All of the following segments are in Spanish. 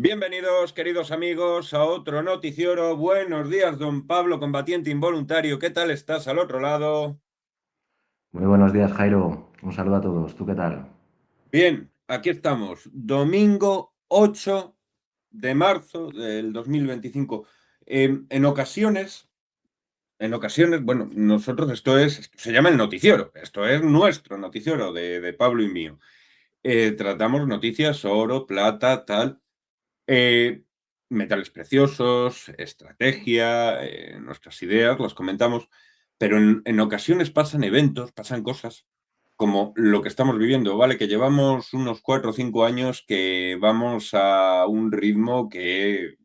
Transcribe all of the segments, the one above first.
Bienvenidos, queridos amigos, a otro noticiero. Buenos días, don Pablo, combatiente involuntario. ¿Qué tal estás al otro lado? Muy buenos días, Jairo. Un saludo a todos. ¿Tú qué tal? Bien, aquí estamos. Domingo 8 de marzo del 2025. En ocasiones, bueno, nosotros esto se llama el noticiero. Esto es nuestro noticiero de Pablo y mío. Tratamos noticias, oro, plata, tal. Eh, Metales preciosos, estrategia, nuestras ideas, las comentamos, pero en ocasiones pasan eventos, pasan cosas como lo que estamos viviendo, ¿vale? Que llevamos unos 4 o 5 años que vamos a un ritmo que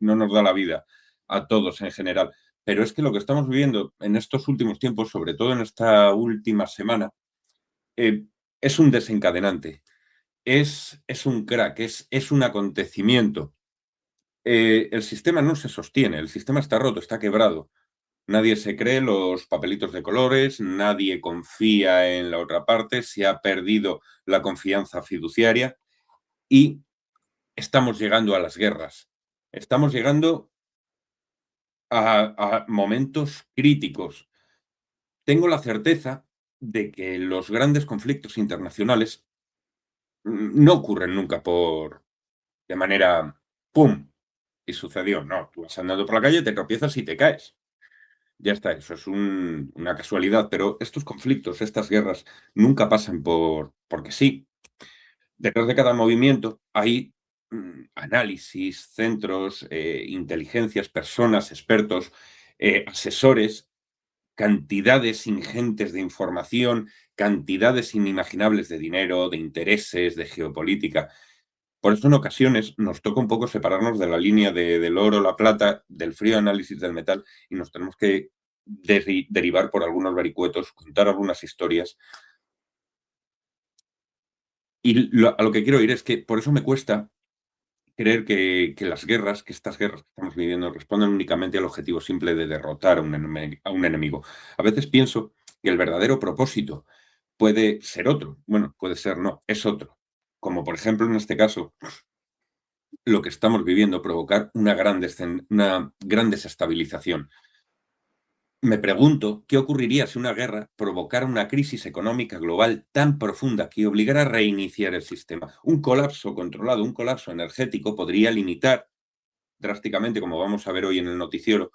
no nos da la vida a todos en general. Pero es que lo que estamos viviendo en estos últimos tiempos, sobre todo en esta última semana, eh, es un desencadenante, es un crack, es un acontecimiento. El sistema no se sostiene, el sistema está roto, está quebrado. Nadie se cree los papelitos de colores, nadie confía en la otra parte, se ha perdido la confianza fiduciaria y estamos llegando a las guerras. Estamos llegando a momentos críticos. Tengo la certeza de que los grandes conflictos internacionales no ocurren nunca de manera ¡pum! Y sucedió. No, tú vas andando por la calle, te tropiezas y te caes. Ya está, eso es una casualidad, pero estos conflictos, estas guerras, nunca pasan porque sí. Detrás de cada movimiento hay análisis, centros, inteligencias, personas, expertos, asesores, cantidades ingentes de información, cantidades inimaginables de dinero, de intereses, de geopolítica. Por eso en ocasiones nos toca un poco separarnos de la línea del oro, la plata, del frío análisis del metal y nos tenemos que derivar por algunos vericuetos, contar algunas historias. Y a lo que quiero ir es que por eso me cuesta creer que las guerras, que estas guerras que estamos viviendo, responden únicamente al objetivo simple de derrotar a un enemigo. A veces pienso que el verdadero propósito puede ser otro. Bueno, puede ser no, es otro. Como por ejemplo en este caso lo que estamos viviendo, provocar una gran desestabilización. Me pregunto qué ocurriría si una guerra provocara una crisis económica global tan profunda que obligara a reiniciar el sistema. Un colapso controlado, un colapso energético podría limitar drásticamente, como vamos a ver hoy en el noticiero,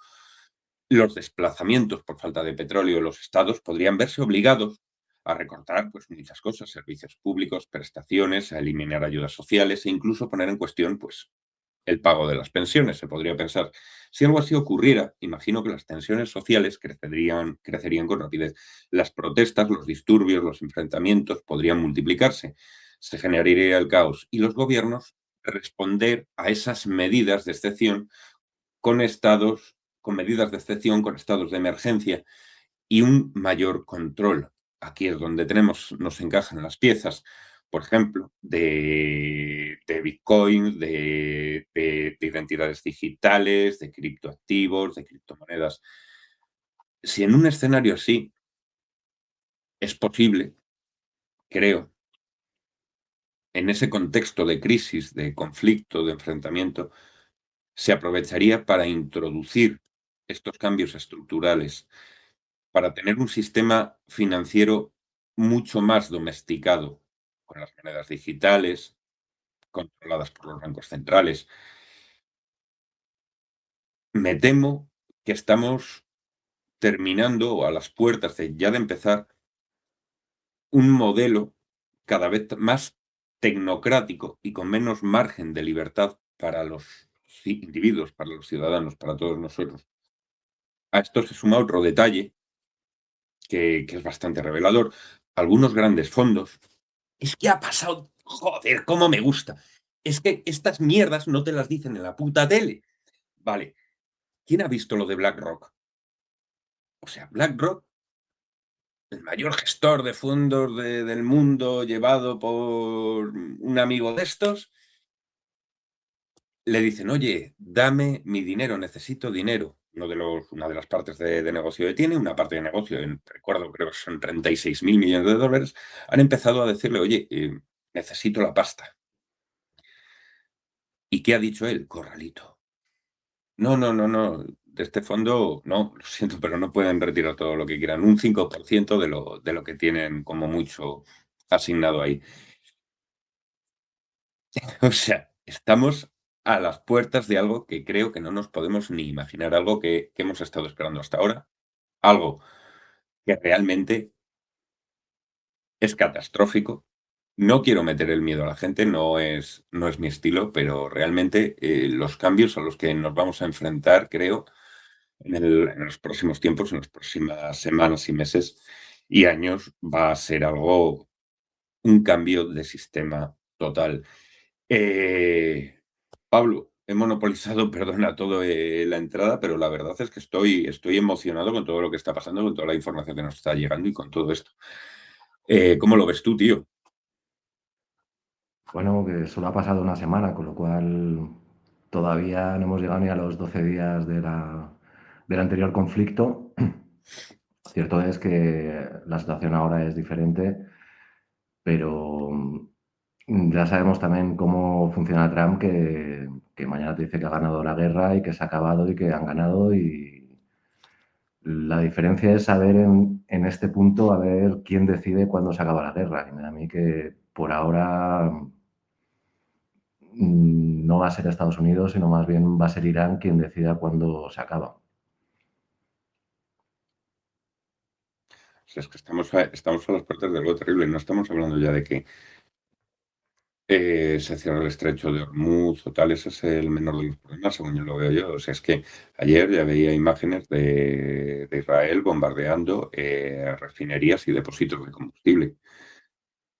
los desplazamientos por falta de petróleo. Los estados podrían verse obligados a recortar pues, muchas cosas, servicios públicos, prestaciones, a eliminar ayudas sociales e incluso poner en cuestión pues, el pago de las pensiones, se podría pensar. Si algo así ocurriera, imagino que las tensiones sociales crecerían con rapidez. Las protestas, los disturbios, los enfrentamientos podrían multiplicarse. Se generaría el caos y los gobiernos responder a esas medidas de excepción con con medidas de excepción, con estados de emergencia y un mayor control. Aquí es donde nos encajan las piezas, por ejemplo, de Bitcoin, de identidades digitales, de criptoactivos, de criptomonedas. Si en un escenario así es posible, creo, en ese contexto de crisis, de conflicto, de enfrentamiento, se aprovecharía para introducir estos cambios estructurales, para tener un sistema financiero mucho más domesticado, con las monedas digitales, controladas por los bancos centrales. Me temo que estamos terminando o a las puertas de empezar un modelo cada vez más tecnocrático y con menos margen de libertad para los individuos, para los ciudadanos, para todos nosotros. A esto se suma otro detalle que es bastante revelador. Algunos grandes fondos. Es que ha pasado. Joder, cómo me gusta. Es que estas mierdas no te las dicen en la puta tele. Vale, ¿quién ha visto lo de BlackRock? O sea, BlackRock, el mayor gestor de fondos del mundo, llevado por un amigo de estos, le dicen, oye, dame mi dinero, necesito dinero. Una de las partes de negocio que tiene, una parte de negocio, recuerdo, creo que son 36.000 millones de dólares, han empezado a decirle, oye, necesito la pasta. ¿Y qué ha dicho él? Corralito. No, no, no, no. De este fondo, no, lo siento, pero no pueden retirar todo lo que quieran. Un 5% de lo que tienen como mucho asignado ahí. O sea, estamos a las puertas de algo que creo que no nos podemos ni imaginar, algo que hemos estado esperando hasta ahora, algo que realmente es catastrófico. No quiero meter el miedo a la gente, no es mi estilo, pero realmente los cambios a los que nos vamos a enfrentar, creo, en los próximos tiempos, en las próximas semanas y meses y años, va a ser algo, un cambio de sistema total. Pablo, he monopolizado, perdona, todo la entrada, pero la verdad es que estoy emocionado con todo lo que está pasando, con toda la información que nos está llegando y con todo esto. ¿Cómo lo ves tú, tío? Bueno, que solo ha pasado una semana, con lo cual todavía no hemos llegado ni a los 12 días del anterior conflicto. Cierto es que la situación ahora es diferente, pero ya sabemos también cómo funciona Trump, que mañana te dice que ha ganado la guerra y que se ha acabado y que han ganado. Y la diferencia es saber en este punto, a ver quién decide cuándo se acaba la guerra. Y me da a mí que por ahora no va a ser Estados Unidos, sino más bien va a ser Irán quien decida cuándo se acaba. O sea, es que estamos a las puertas de algo terrible. No estamos hablando ya de que se cierra el estrecho de Hormuz o tal. Ese es el menor de los problemas, según yo lo veo yo. O sea, es que ayer ya veía imágenes de Israel bombardeando refinerías y depósitos de combustible.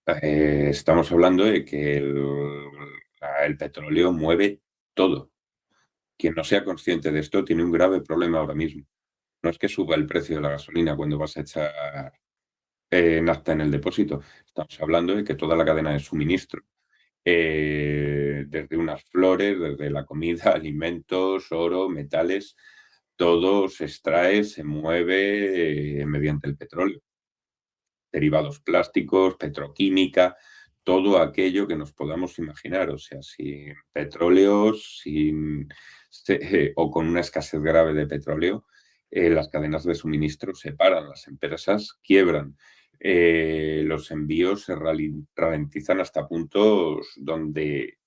Estamos hablando de que el petróleo mueve todo. Quien no sea consciente de esto tiene un grave problema ahora mismo. No es que suba el precio de la gasolina cuando vas a echar nafta en el depósito. Estamos hablando de que toda la cadena de suministro, desde unas flores, desde la comida, alimentos, oro, metales, todo se extrae, se mueve mediante el petróleo. Derivados plásticos, petroquímica, todo aquello que nos podamos imaginar. O sea, sin petróleo, o con una escasez grave de petróleo, las cadenas de suministro se paran, las empresas quiebran, los envíos se ralentizan hasta puntos donde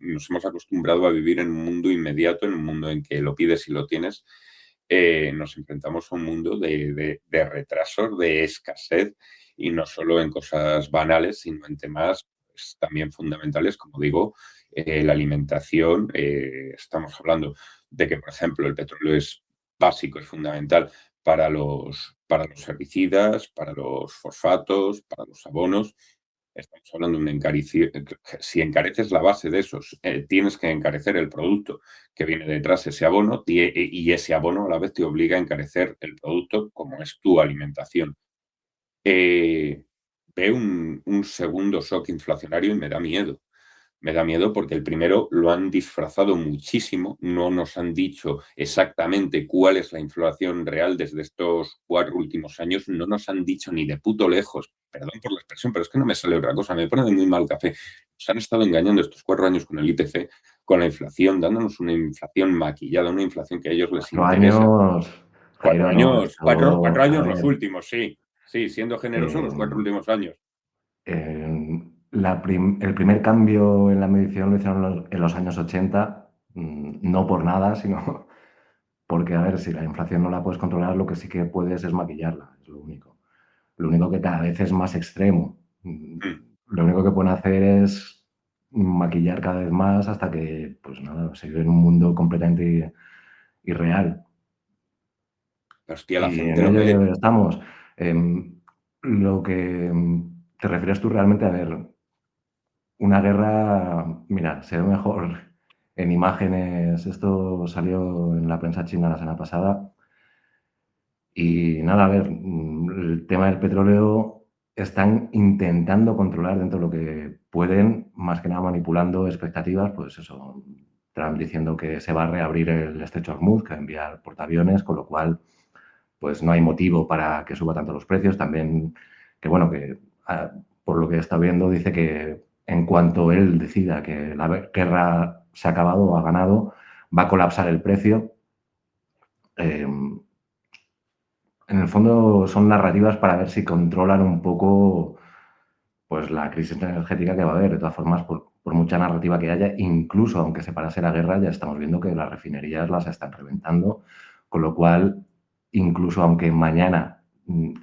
nos hemos acostumbrado a vivir en un mundo inmediato, en un mundo en que lo pides y lo tienes. Nos enfrentamos a un mundo de retrasos, de escasez, y no solo en cosas banales, sino en temas pues, también fundamentales, como digo, la alimentación. Estamos hablando de que, por ejemplo, el petróleo es básico, es fundamental para los herbicidas, para los fosfatos, para los abonos. Estamos hablando de un encarecimiento. Si encareces la base de esos, tienes que encarecer el producto que viene detrás, ese abono, y ese abono a la vez te obliga a encarecer el producto como es tu alimentación. Eh, Veo un segundo shock inflacionario y me da miedo. Me da miedo porque el primero lo han disfrazado muchísimo, no nos han dicho exactamente cuál es la inflación real desde estos 4 últimos años, no nos han dicho ni de puto lejos, perdón por la expresión, pero es que no me sale otra cosa, me pone de muy mal café. Nos han estado engañando estos 4 años con el IPC, con la inflación, dándonos una inflación maquillada, una inflación que a ellos les 4 años, interesa. Cuatro Jairo, no, años, cuatro, esto, cuatro a años los ver, últimos, sí. Sí, siendo generoso, los eh, 4 últimos años. el primer cambio en la medición lo hicieron en los años 80, no por nada, sino porque, a ver, si la inflación no la puedes controlar, lo que sí que puedes es maquillarla, es lo único. Lo único que cada vez es más extremo. Mm. Lo único que pueden hacer es maquillar cada vez más hasta que, pues nada, se vive en un mundo completamente irreal. Hostia, la Y gente en no ello ve. estamos. Lo que te refieres tú realmente a ver, una guerra, mira, se ve mejor en imágenes. Esto salió en la prensa china la semana pasada. Y nada, a ver, el tema del petróleo están intentando controlar dentro de lo que pueden, más que nada manipulando expectativas, pues eso, Trump diciendo que se va a reabrir el estrecho de Hormuz, que va a enviar portaaviones, con lo cual pues no hay motivo para que suba tanto los precios. También que bueno, que por lo que está viendo dice que en cuanto él decida que la guerra se ha acabado o ha ganado, va a colapsar el precio. En el fondo son narrativas para ver si controlan un poco pues la crisis energética que va a haber. De todas formas, por mucha narrativa que haya, incluso aunque se parase la guerra, ya estamos viendo que las refinerías las están reventando, con lo cual, incluso aunque mañana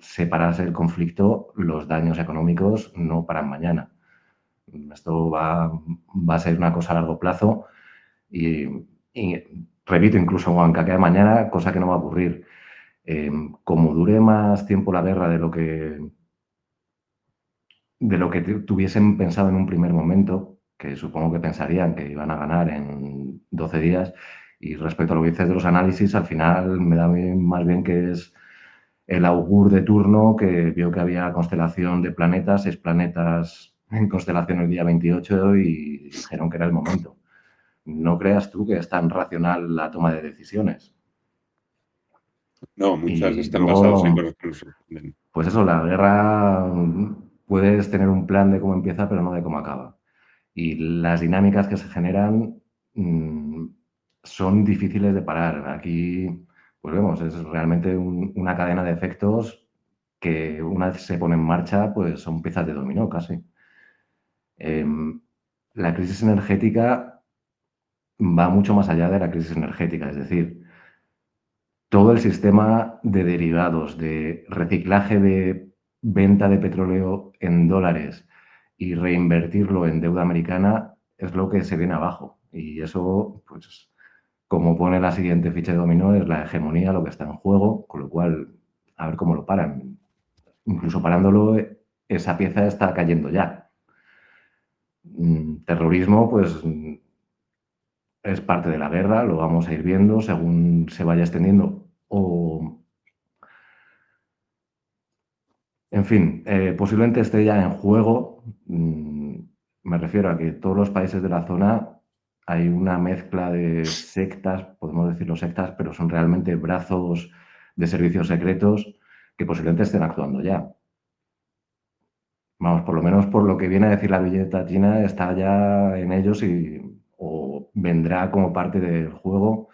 se parase el conflicto, los daños económicos no paran mañana. Esto va a ser una cosa a largo plazo y, y repito, incluso aunque acabe mañana, cosa que no va a ocurrir. Como dure más tiempo la guerra de lo que tuviesen pensado en un primer momento, que supongo que pensarían que iban a ganar en 12 días, y respecto a lo que dices de los análisis, al final me da más bien que es el augur de turno que vio que había constelación de planetas, 6 planetas en constelación el día 28 y dijeron que era el momento. No creas tú que es tan racional la toma de decisiones. No, muchas Y están basadas en luego, cosas que nos sorprenden. pues eso, la guerra puedes tener un plan de cómo empieza, pero no de cómo acaba. Y las dinámicas que se generan mmm, son difíciles de parar. Aquí, pues vemos, es realmente una cadena de efectos que una vez se pone en marcha, pues son piezas de dominó casi. Eh, la crisis energética va mucho más allá de la crisis energética, es decir, todo el sistema de derivados, de reciclaje de venta de petróleo en dólares y reinvertirlo en deuda americana es lo que se viene abajo. Y eso, pues, como pone la siguiente ficha de dominó, es la hegemonía lo que está en juego, con lo cual, a ver cómo lo paran. Incluso parándolo, esa pieza está cayendo ya. Terrorismo, pues es parte de la guerra, lo vamos a ir viendo según se vaya extendiendo o en fin, posiblemente esté ya en juego. Me refiero a que todos los países de la zona hay una mezcla de sectas, podemos decirlo sectas, pero son realmente brazos de servicios secretos que posiblemente estén actuando ya. Vamos, por lo menos por lo que viene a decir la billeta china, está ya en ellos o vendrá como parte del juego.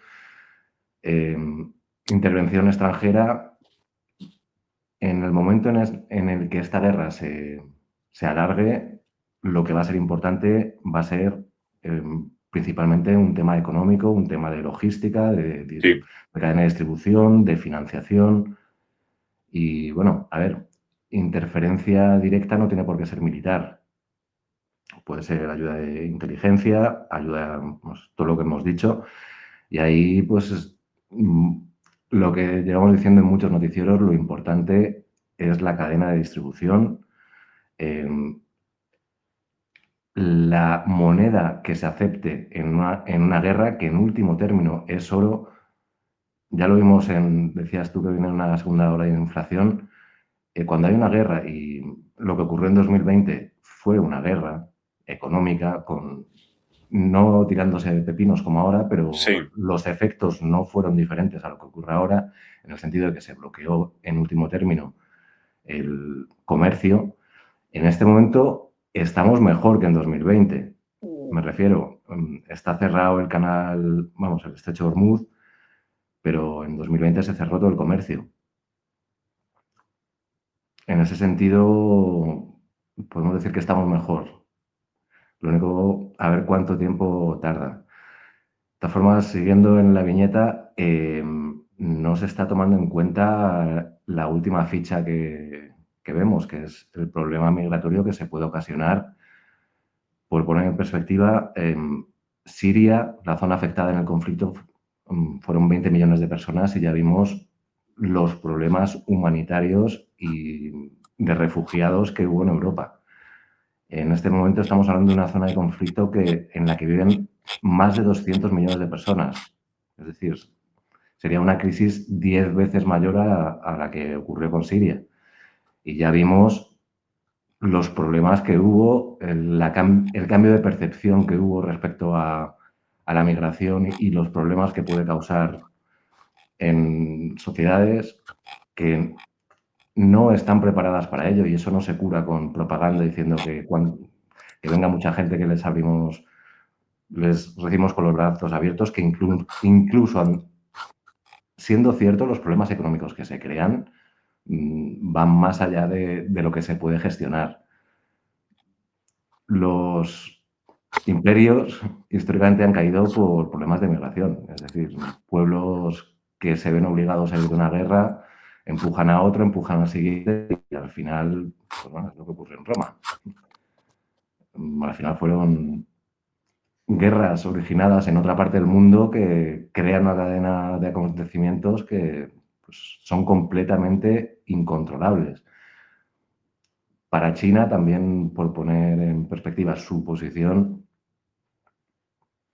Eh, intervención extranjera en el momento en el que esta guerra se alargue, lo que va a ser importante va a ser eh, principalmente un tema económico, un tema de logística, Sí, de cadena de distribución, de financiación. Y bueno, a ver, interferencia directa no tiene por qué ser militar. Puede ser ayuda de inteligencia, ayuda, pues, todo lo que hemos dicho. Y ahí, pues, lo que llevamos diciendo en muchos noticieros, lo importante es la cadena de distribución. Eh, la moneda que se acepte en una guerra, que en último término es oro, ya lo vimos decías tú que viene una segunda ola de inflación, cuando hay una guerra y lo que ocurrió en 2020 fue una guerra económica con no tirándose de pepinos como ahora, pero sí. los efectos no fueron diferentes a lo que ocurre ahora, en el sentido de que se bloqueó en último término el comercio. En este momento estamos mejor que en 2020. Me refiero, está cerrado el canal, vamos, el estrecho de Hormuz, pero en 2020 se cerró todo el comercio. En ese sentido, podemos decir que estamos mejor. Lo único, a ver cuánto tiempo tarda. De todas formas, siguiendo en la viñeta, no se está tomando en cuenta la última ficha que vemos, que es el problema migratorio que se puede ocasionar. Por poner en perspectiva, Siria, la zona afectada en el conflicto, fueron 20 millones de personas y ya vimos los problemas humanitarios y de refugiados que hubo en Europa. En este momento estamos hablando de una zona de conflicto en la que viven más de 200 millones de personas. Es decir, sería una crisis 10 veces mayor a la que ocurrió con Siria. Y ya vimos los problemas que hubo, el cambio de percepción que hubo respecto a la migración y los problemas que puede causar en sociedades que no están preparadas para ello y eso no se cura con propaganda diciendo que venga mucha gente que les abrimos les recibimos con los brazos abiertos, que incluso siendo cierto, los problemas económicos que se crean van más allá de lo que se puede gestionar. Los imperios históricamente han caído por problemas de migración, es decir, pueblos que se ven obligados a ir de una guerra empujan a otro, empujan al siguiente y al final, pues bueno, es lo que ocurrió en Roma. Al final fueron guerras originadas en otra parte del mundo que crean una cadena de acontecimientos que pues, son completamente incontrolables. Para China, también por poner en perspectiva su posición,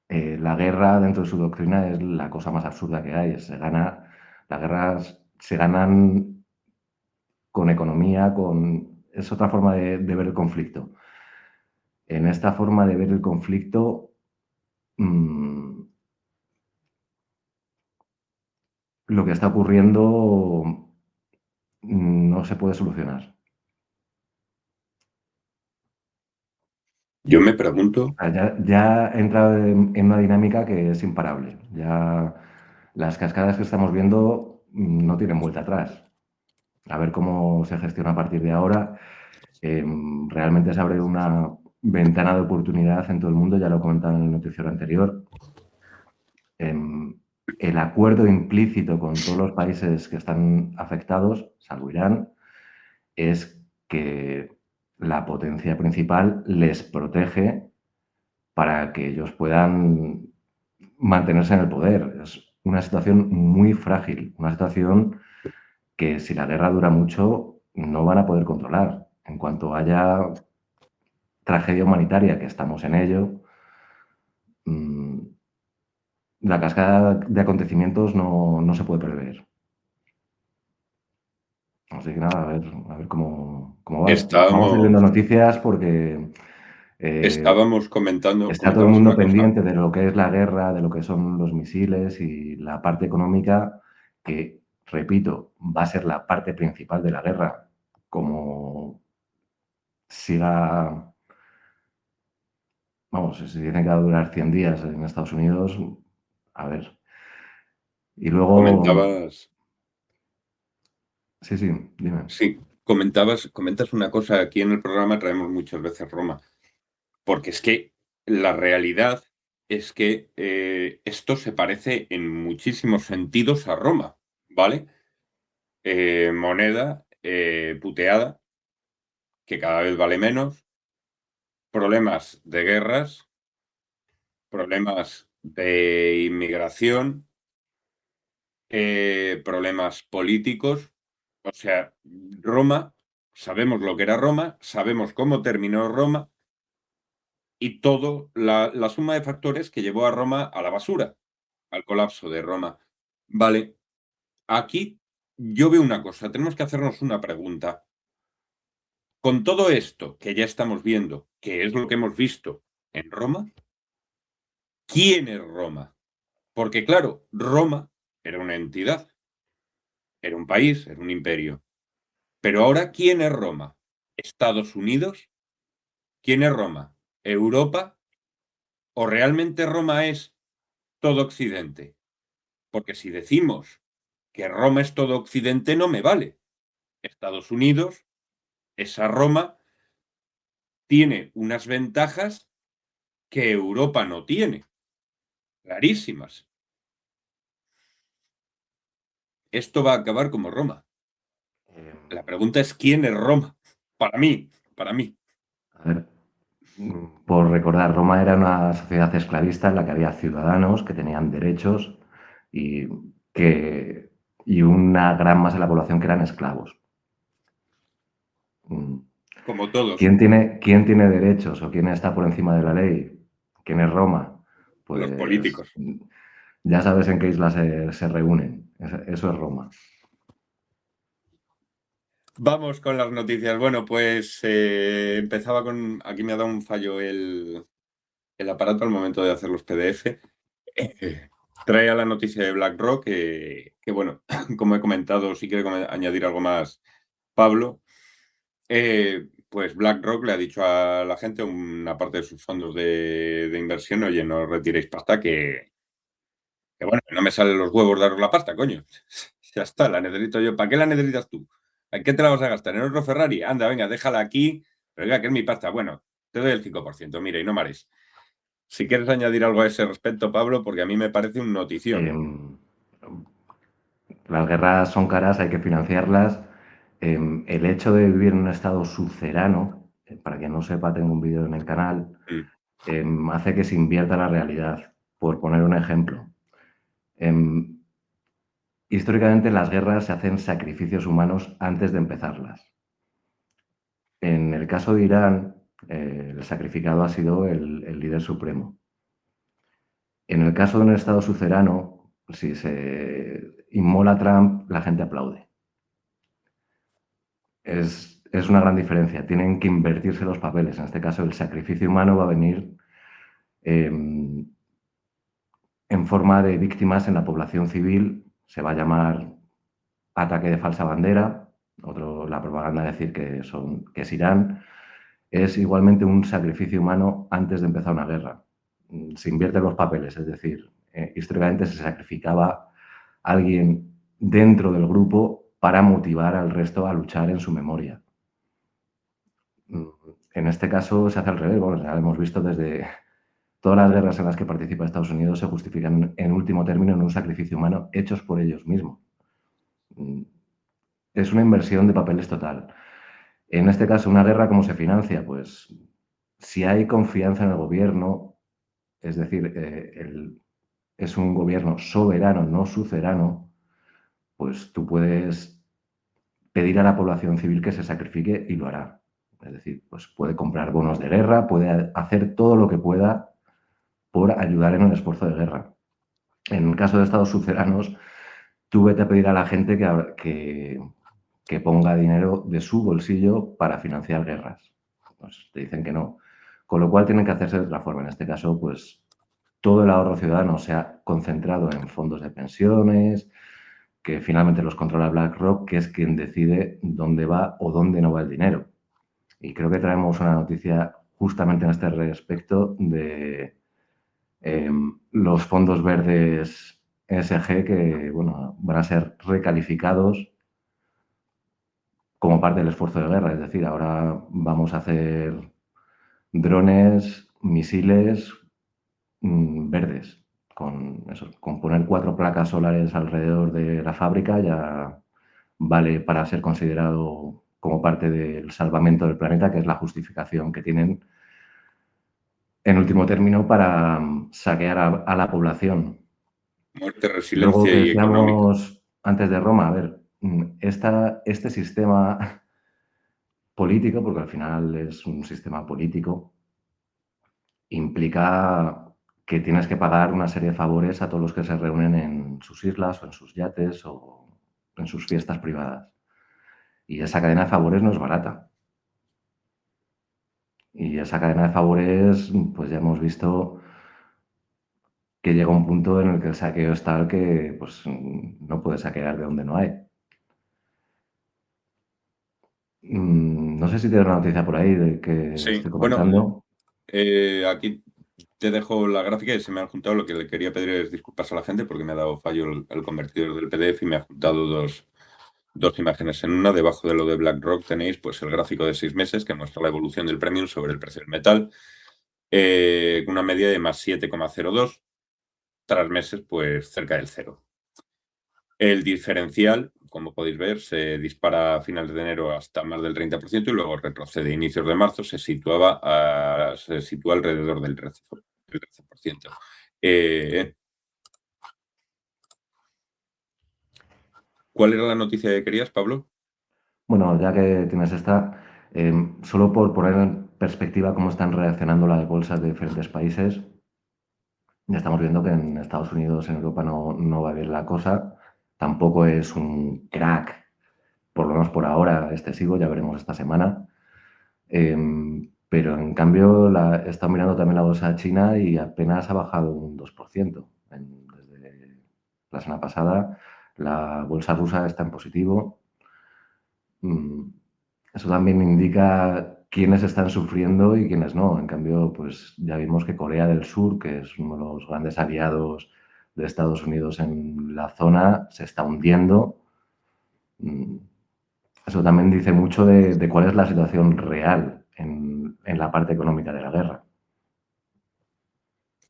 la guerra dentro de su doctrina es la cosa más absurda que hay. Las guerras se ganan con economía, es otra forma de ver el conflicto. En esta forma de ver el conflicto, lo que está ocurriendo no se puede solucionar. Yo me pregunto, Ya ha entrado en una dinámica que es imparable. Ya las cascadas que estamos viendo no tienen vuelta atrás. A ver cómo se gestiona a partir de ahora. Realmente se abre una ventana de oportunidad en todo el mundo, ya lo comentaba en el noticiero anterior. El acuerdo implícito con todos los países que están afectados, salvo Irán, es que la potencia principal les protege para que ellos puedan mantenerse en el poder. Es una situación muy frágil, una situación que si la guerra dura mucho no van a poder controlar. En cuanto haya tragedia humanitaria, que estamos en ello, la cascada de acontecimientos no se puede prever. Así que nada, a ver cómo va. Vamos a ir viendo estábamos, noticias porque estábamos está todo el comentabas mundo una cosa. pendiente de lo que es la guerra, de lo que son los misiles y la parte económica, que, repito, va a ser la parte principal de la guerra. Como siga, vamos, si dicen que va a durar 100 días en Estados Unidos, a ver. Y luego, Comentabas, sí, dime. sí, comentas una cosa. Aquí en el programa traemos muchas veces Roma, porque es que la realidad es que esto se parece en muchísimos sentidos a Roma, ¿vale? Moneda puteada, que cada vez vale menos, problemas de guerras, problemas de inmigración, problemas políticos. O sea, Roma, sabemos lo que era Roma, sabemos cómo terminó Roma y todo la suma de factores que llevó a Roma a la basura, al colapso de Roma. Vale, aquí yo veo una cosa, tenemos que hacernos una pregunta. Con todo esto que ya estamos viendo, que es lo que hemos visto en Roma, ¿quién es Roma? Porque claro, Roma era una entidad, era un país, era un imperio. Pero ahora, ¿quién es Roma? ¿Estados Unidos? ¿Quién es Roma? ¿Europa? ¿O realmente Roma es todo Occidente? Porque si decimos que Roma es todo Occidente, no me vale. Estados Unidos, esa Roma, tiene unas ventajas que Europa no tiene, clarísimas. Esto va a acabar como Roma. La pregunta es, ¿quién es Roma? Para mí. A ver, por recordar, Roma era una sociedad esclavista en la que había ciudadanos que tenían derechos y, que, y una gran masa de la población que eran esclavos. Mm, Como todos ¿Quién tiene derechos o quién está por encima de la ley? ¿Quién es Roma? los Pues políticos. ya sabes en qué isla se reúnen. Eso es Roma. Vamos con las noticias. Bueno, pues empezaba con... Aquí me ha dado un fallo el aparato al momento de hacer los PDF. Traía la noticia de BlackRock, que bueno, como he comentado, si quiere añadir algo más, Pablo. pues BlackRock le ha dicho a la gente, una parte de sus fondos de inversión, oye, no retiréis pasta que bueno, que no me salen los huevos daros la pasta, coño. Ya está, la necesito yo. ¿Para qué la necesitas tú? ¿En qué te la vas a gastar? ¿En otro Ferrari? Anda, venga, déjala aquí. Pero venga, que es mi pasta. Bueno, te doy el 5%, mira, y no mares. Si quieres añadir algo a ese respecto, Pablo, porque a mí me parece un notición. Em, las guerras son caras, hay que financiarlas. El hecho de vivir en un estado subcerráneo, para quien no sepa, tengo un vídeo en el canal, Mm, hace que se invierta la realidad. Por poner un ejemplo, em, históricamente las guerras se hacen sacrificios humanos antes de empezarlas. En el caso de Irán, el sacrificado ha sido el líder supremo. En el caso de un estado sucerano, si se inmola Trump, la gente aplaude. Es una gran diferencia. Tienen que invertirse los papeles. En este caso, el sacrificio humano va a venir eh, en forma de víctimas en la población civil. Se va a llamar ataque de falsa bandera. La propaganda decir que es Irán. Es igualmente un sacrificio humano antes de empezar una guerra. Se invierten los papeles, es decir, históricamente se sacrificaba a alguien dentro del grupo para motivar al resto a luchar en su memoria. En este caso se hace al revés. Bueno, ya lo hemos visto desde todas las guerras en las que participa Estados Unidos se justifican en último término en un sacrificio humano hechos por ellos mismos. Es una inversión de papeles total. En este caso, una guerra, ¿cómo se financia? Pues si hay confianza en el gobierno, es decir, es un gobierno soberano, no sucerano, pues tú puedes pedir a la población civil que se sacrifique y lo hará. Es decir, pues puede comprar bonos de guerra, puede hacer todo lo que pueda por ayudar en el esfuerzo de guerra. En el caso de estados suceranos, tú vete a pedir a la gente que ponga dinero de su bolsillo para financiar guerras. Pues te dicen que no. Con lo cual tienen que hacerse de otra forma. En este caso, pues todo el ahorro ciudadano se ha concentrado en fondos de pensiones, que finalmente los controla BlackRock, que es quien decide dónde va o dónde no va el dinero. Y creo que traemos una noticia justamente en este respecto de los fondos verdes ESG que bueno, van a ser recalificados como parte del esfuerzo de guerra. Es decir, ahora vamos a hacer drones, misiles verdes. Con poner 4 placas solares alrededor de la fábrica ya vale para ser considerado como parte del salvamento del planeta, que es la justificación que tienen en último término para saquear a la población. muerte, Luego resiliencia que y económica. decíamos antes de Roma, a ver, este sistema político, porque al final es un sistema político, implica que tienes que pagar una serie de favores a todos los que se reúnen en sus islas o en sus yates o en sus fiestas privadas. Y esa cadena de favores no es barata. Y esa cadena de favores, pues ya hemos visto que llega un punto en el que el saqueo es tal que pues, no puedes saquear de donde no hay. No sé si tienes una noticia por ahí de que Sí, estoy bueno, comentando. aquí te dejo la gráfica y se me han juntado. Lo que le quería pedir es disculpas a la gente porque me ha dado fallo el convertidor del PDF y me ha juntado dos imágenes en una. Debajo de lo de BlackRock tenéis pues el gráfico de 6 meses que muestra la evolución del premium sobre el precio del metal, una media de más 7,02, tras meses pues cerca del cero. El diferencial, como podéis ver, se dispara a finales de enero hasta más del 30% y luego retrocede. A inicios de marzo se sitúa alrededor del 13%. ¿Cuál era la noticia que querías, Pablo? Bueno, ya que tienes esta, solo por poner en perspectiva cómo están reaccionando las bolsas de diferentes países, ya estamos viendo que en Estados Unidos, en Europa no va bien la cosa, tampoco es un crack, por lo menos por ahora, excesivo, ya veremos esta semana. Pero en cambio he estado mirando también la bolsa china y apenas ha bajado un 2%. Desde la semana pasada la bolsa rusa está en positivo. Eso también indica quiénes están sufriendo y quiénes no. En cambio, pues ya vimos que Corea del Sur, que es uno de los grandes aliados de Estados Unidos en la zona, se está hundiendo. Mm, Eso también dice mucho de cuál es la situación real en la parte económica de la guerra.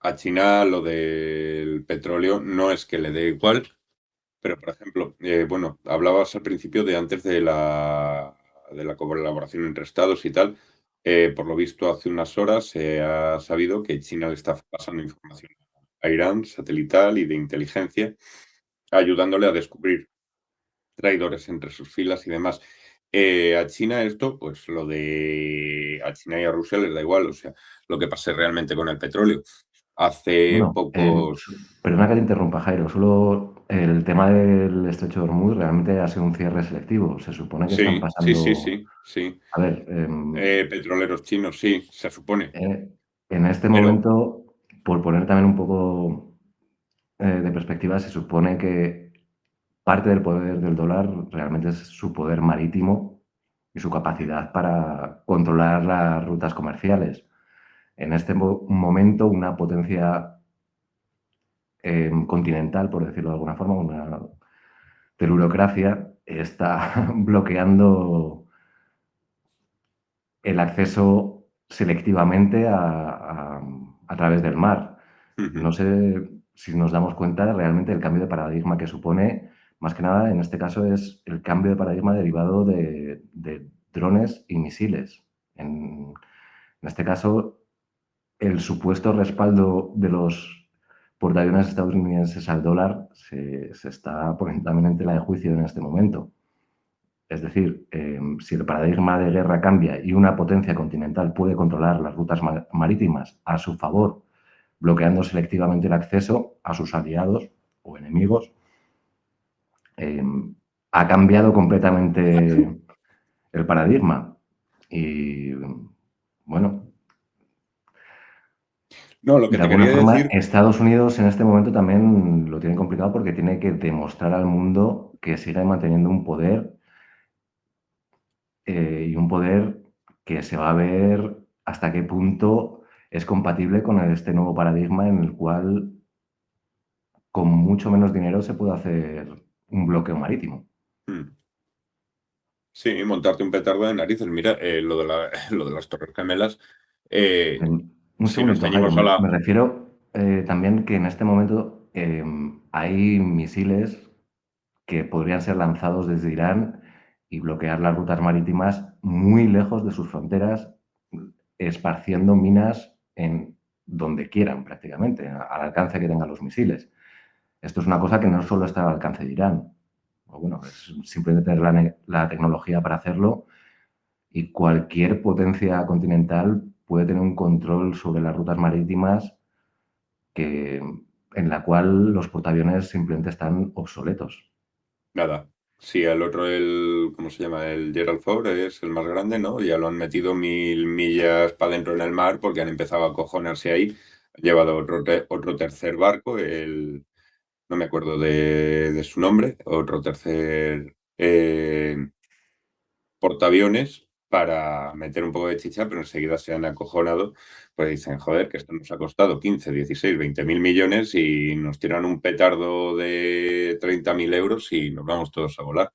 A China lo del petróleo no es que le dé igual, pero por ejemplo, bueno, hablabas al principio de antes de la colaboración entre estados y tal. Por lo visto, hace unas horas se ha sabido que China le está pasando información a Irán, satelital y de inteligencia, ayudándole a descubrir traidores entre sus filas y demás. A China esto, pues a China y a Rusia les da igual, o sea, lo que pase realmente con el petróleo. Hace Bueno, pocos. perdona que te interrumpa, Jairo. Solo el tema del estrecho de Hormuz realmente ha sido un cierre selectivo. Se supone que están Sí, sí, sí, pasando. sí, sí. A ver, Petroleros chinos, sí, se supone. eh, en este Pero. momento, por poner también un poco de perspectiva, se supone que parte del poder del dólar realmente es su poder marítimo y su capacidad para controlar las rutas comerciales. En este momento, una potencia continental, por decirlo de alguna forma, una telurocracia, está bloqueando el acceso selectivamente a través del mar. No Ujú, sé si nos damos cuenta realmente del cambio de paradigma que supone, más que nada en este caso es el cambio de paradigma derivado de drones y misiles. En este caso, el supuesto respaldo de los portaaviones estadounidenses al dólar se está poniendo también en tela de juicio en este momento. Es decir, si el paradigma de guerra cambia y una potencia continental puede controlar las rutas marítimas a su favor, bloqueando selectivamente el acceso a sus aliados o enemigos, eh, ha cambiado completamente el paradigma. Y bueno, no, lo que de te alguna quería forma, decir. Estados Unidos en este momento también lo tiene complicado porque tiene que demostrar al mundo que sigue manteniendo un poder y un poder que se va a ver hasta qué punto es compatible con este nuevo paradigma en el cual con mucho menos dinero se puede hacer un bloqueo marítimo. mm, sí, montarte un petardo de narices. Mira, lo de las Torres Gemelas, eh, Un si nos segundito, Jairo. ceñimos a Me la. refiero también que en este momento hay misiles que podrían ser lanzados desde Irán y bloquear las rutas marítimas muy lejos de sus fronteras, esparciendo minas en donde quieran prácticamente, al alcance que tengan los misiles. Esto es una cosa que no solo está al alcance de Irán. Bueno, es simplemente tener la tecnología para hacerlo y cualquier potencia continental puede tener un control sobre las rutas marítimas que, en la cual los portaaviones simplemente están obsoletos. Nada. Sí, el otro, ¿cómo se llama? El Gerald Ford es el más grande, ¿no? Ya lo han metido 1000 millas para adentro en el mar porque han empezado a acojonarse ahí. Ha llevado otro tercer barco, no me acuerdo de su nombre, otro tercer portaaviones para meter un poco de chicha, pero enseguida se han acojonado, pues dicen, joder, que esto nos ha costado 15, 16, 20.000 millones y nos tiran un petardo de 30.000 euros y nos vamos todos a volar.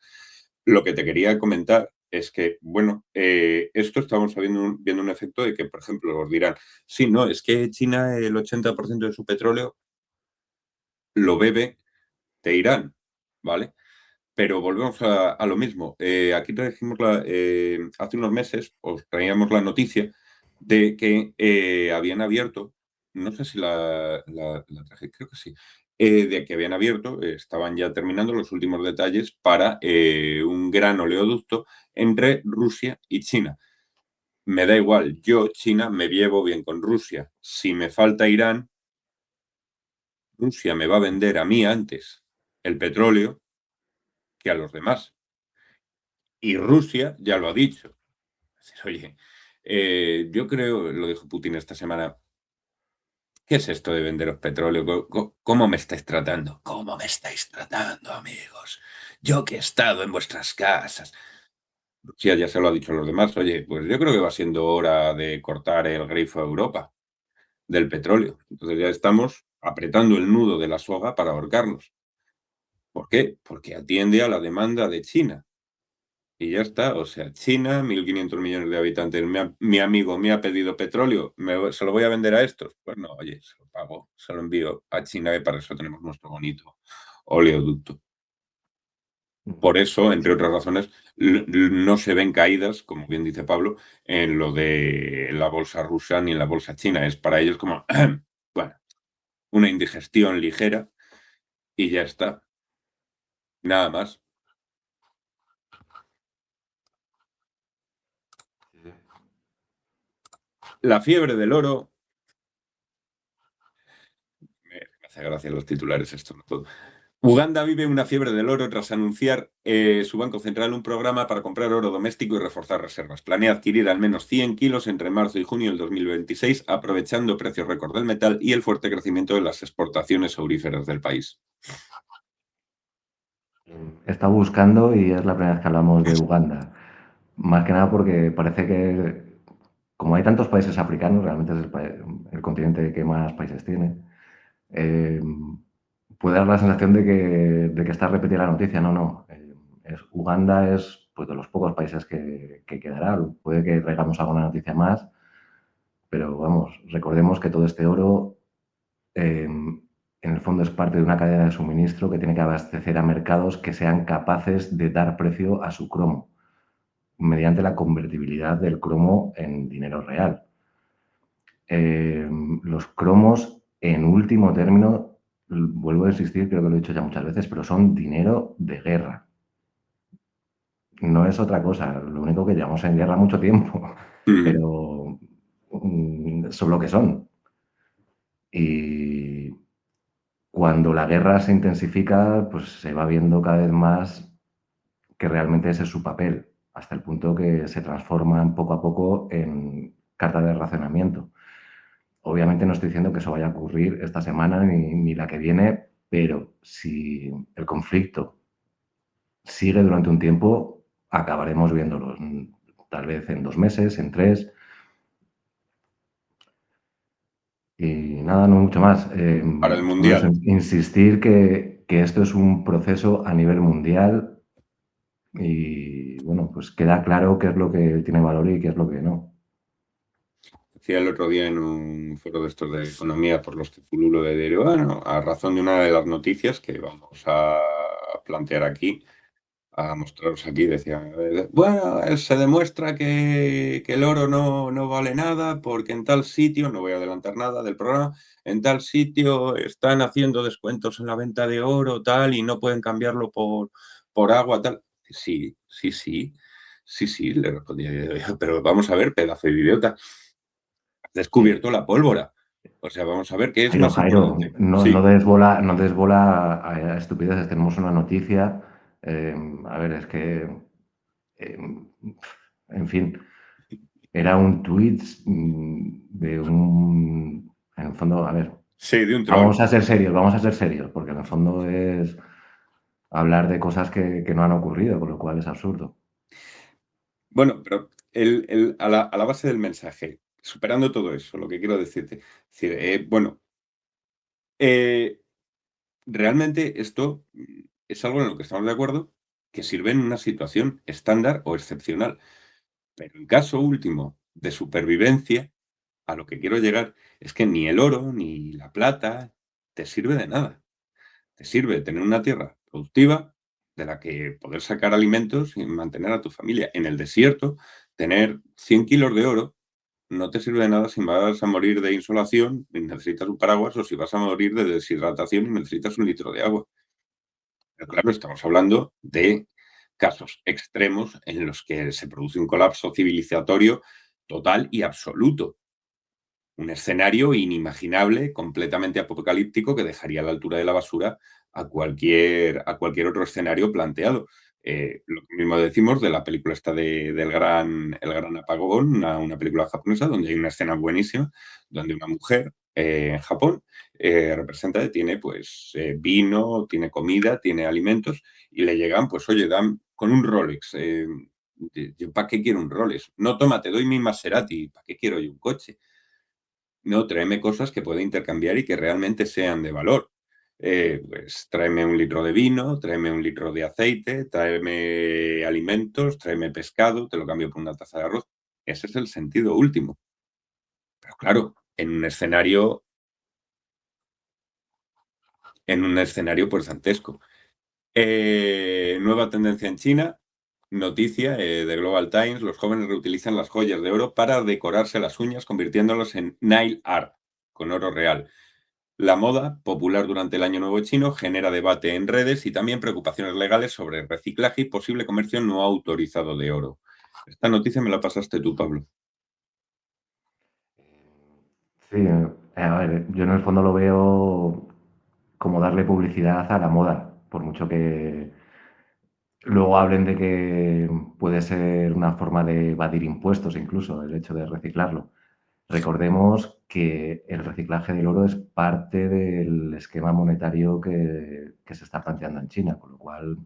Lo que te quería comentar es que, bueno, esto estamos viendo un efecto de que, por ejemplo, os dirán, sí, no, es que China el 80% de su petróleo lo bebe de Irán, ¿vale? Pero volvemos a lo mismo. Aquí trajimos hace unos meses, os traíamos la noticia de que habían abierto, no sé si la traje, creo que sí, de que habían abierto, estaban ya terminando los últimos detalles para un gran oleoducto entre Rusia y China. Me da igual, yo, China, me llevo bien con Rusia. Si me falta Irán, Rusia me va a vender a mí antes el petróleo que a los demás. Y Rusia ya lo ha dicho. Decir, oye, yo creo, lo dijo Putin esta semana, ¿qué es esto de venderos petróleo? ¿Cómo me estáis tratando? ¿Cómo me estáis tratando, amigos? Yo que he estado en vuestras casas. Rusia ya se lo ha dicho a los demás, oye, pues yo creo que va siendo hora de cortar el grifo a Europa del petróleo. Entonces ya estamos apretando el nudo de la soga para ahorcarnos. ¿Por qué? Porque atiende a la demanda de China. Y ya está, o sea, China, 1.500 millones de habitantes, mi amigo me ha pedido petróleo, ¿se lo voy a vender a estos? Pues no, oye, se lo pago, se lo envío a China y para eso tenemos nuestro bonito oleoducto. Por eso, entre otras razones, no se ven caídas, como bien dice Pablo, en lo de la bolsa rusa ni en la bolsa china. Es para ellos como, bueno, una indigestión ligera y ya está, nada más. La fiebre del oro, me hace gracia los titulares esto, ¿no? Todo. Uganda vive una fiebre del oro tras anunciar su Banco Central un programa para comprar oro doméstico y reforzar reservas. Planea adquirir al menos 100 kilos entre marzo y junio del 2026, aprovechando precios récord del metal y el fuerte crecimiento de las exportaciones auríferas del país. Está buscando y es la primera vez que hablamos de Uganda. Más que nada porque parece que, como hay tantos países africanos, realmente es el continente que más países tiene, eh, puede dar la sensación de que está repetida la noticia. No, no. Uganda es pues, de los pocos países que quedará. Puede que traigamos alguna noticia más, pero vamos, recordemos que todo este oro en el fondo es parte de una cadena de suministro que tiene que abastecer a mercados que sean capaces de dar precio a su cromo mediante la convertibilidad del cromo en dinero real. Los cromos, en último término, vuelvo a insistir, creo que lo he dicho ya muchas veces, pero son dinero de guerra. No es otra cosa, lo único que llevamos en guerra mucho tiempo, pero son lo que son. Y cuando la guerra se intensifica, pues se va viendo cada vez más que realmente ese es su papel, hasta el punto que se transforman poco a poco en carta de racionamiento. Obviamente no estoy diciendo que eso vaya a ocurrir esta semana ni la que viene, pero si el conflicto sigue durante un tiempo, acabaremos viéndolos, tal vez en 2 meses, en 3. Y nada, no mucho más. Para el Solo eso, Mundial. insistir que esto es un proceso a nivel mundial y, bueno, pues queda claro qué es lo que tiene valor y qué es lo que no. Decía el otro día en un foro de estos de economía por los que pululo de diario, bueno, a razón de una de las noticias que vamos a plantear aquí, a mostraros aquí, decía, bueno, se demuestra que el oro no vale nada porque en tal sitio, no voy a adelantar nada del programa, en tal sitio están haciendo descuentos en la venta de oro, tal, y no pueden cambiarlo por agua, tal. Sí, sí, sí, sí, sí, le respondí, pero vamos a ver, pedazo de idiota, has Sí. descubierto la pólvora. O sea, vamos a ver qué es Jairo, más Jairo, importante. no Sí, desbola, no desbola a estupideces. Tenemos una noticia. A ver, es que, eh, en fin, era un tweet de un. En el fondo, a ver, sí, de un troll. vamos a ser serios, porque en el fondo es hablar de cosas que no han ocurrido, con lo cual es absurdo. Bueno, pero a la base del mensaje, superando todo eso, lo que quiero decirte, es decir, bueno, eh, realmente esto es algo en lo que estamos de acuerdo, que sirve en una situación estándar o excepcional, pero en caso último de supervivencia, a lo que quiero llegar es que ni el oro ni la plata te sirve de nada. Te sirve tener una tierra productiva de la que poder sacar alimentos y mantener a tu familia. En el desierto, tener 100 kilos de oro no te sirve de nada si vas a morir de insolación y necesitas un paraguas o si vas a morir de deshidratación y necesitas un litro de agua. Pero claro, estamos hablando de casos extremos en los que se produce un colapso civilizatorio total y absoluto. Un escenario inimaginable, completamente apocalíptico, que dejaría a la altura de la basura a cualquier otro escenario planteado. Lo mismo decimos de la película esta El Gran Apagón, una película japonesa donde hay una escena buenísima, donde una mujer en Japón tiene pues vino, tiene comida, tiene alimentos y le llegan, pues oye, dan con un Rolex. ¿Yo para qué quiero un Rolex? No, toma, te doy mi Maserati, ¿para qué quiero yo un coche? No, tráeme cosas que pueda intercambiar y que realmente sean de valor. Pues tráeme un litro de vino, tráeme un litro de aceite, tráeme alimentos, tráeme pescado, te lo cambio por una taza de arroz. Ese es el sentido último. Pero claro, en un escenario pues dantesco. Nueva tendencia en China, noticia de Global Times, los jóvenes reutilizan las joyas de oro para decorarse las uñas, convirtiéndolos en nail art, con oro real. La moda, popular durante el Año Nuevo chino, genera debate en redes y también preocupaciones legales sobre reciclaje y posible comercio no autorizado de oro. Esta noticia me la pasaste tú, Pablo. Sí, a ver, yo en el fondo lo veo como darle publicidad a la moda, por mucho que luego hablen de que puede ser una forma de evadir impuestos, incluso el hecho de reciclarlo. Recordemos que el reciclaje del oro es parte del esquema monetario que se está planteando en China, con lo cual,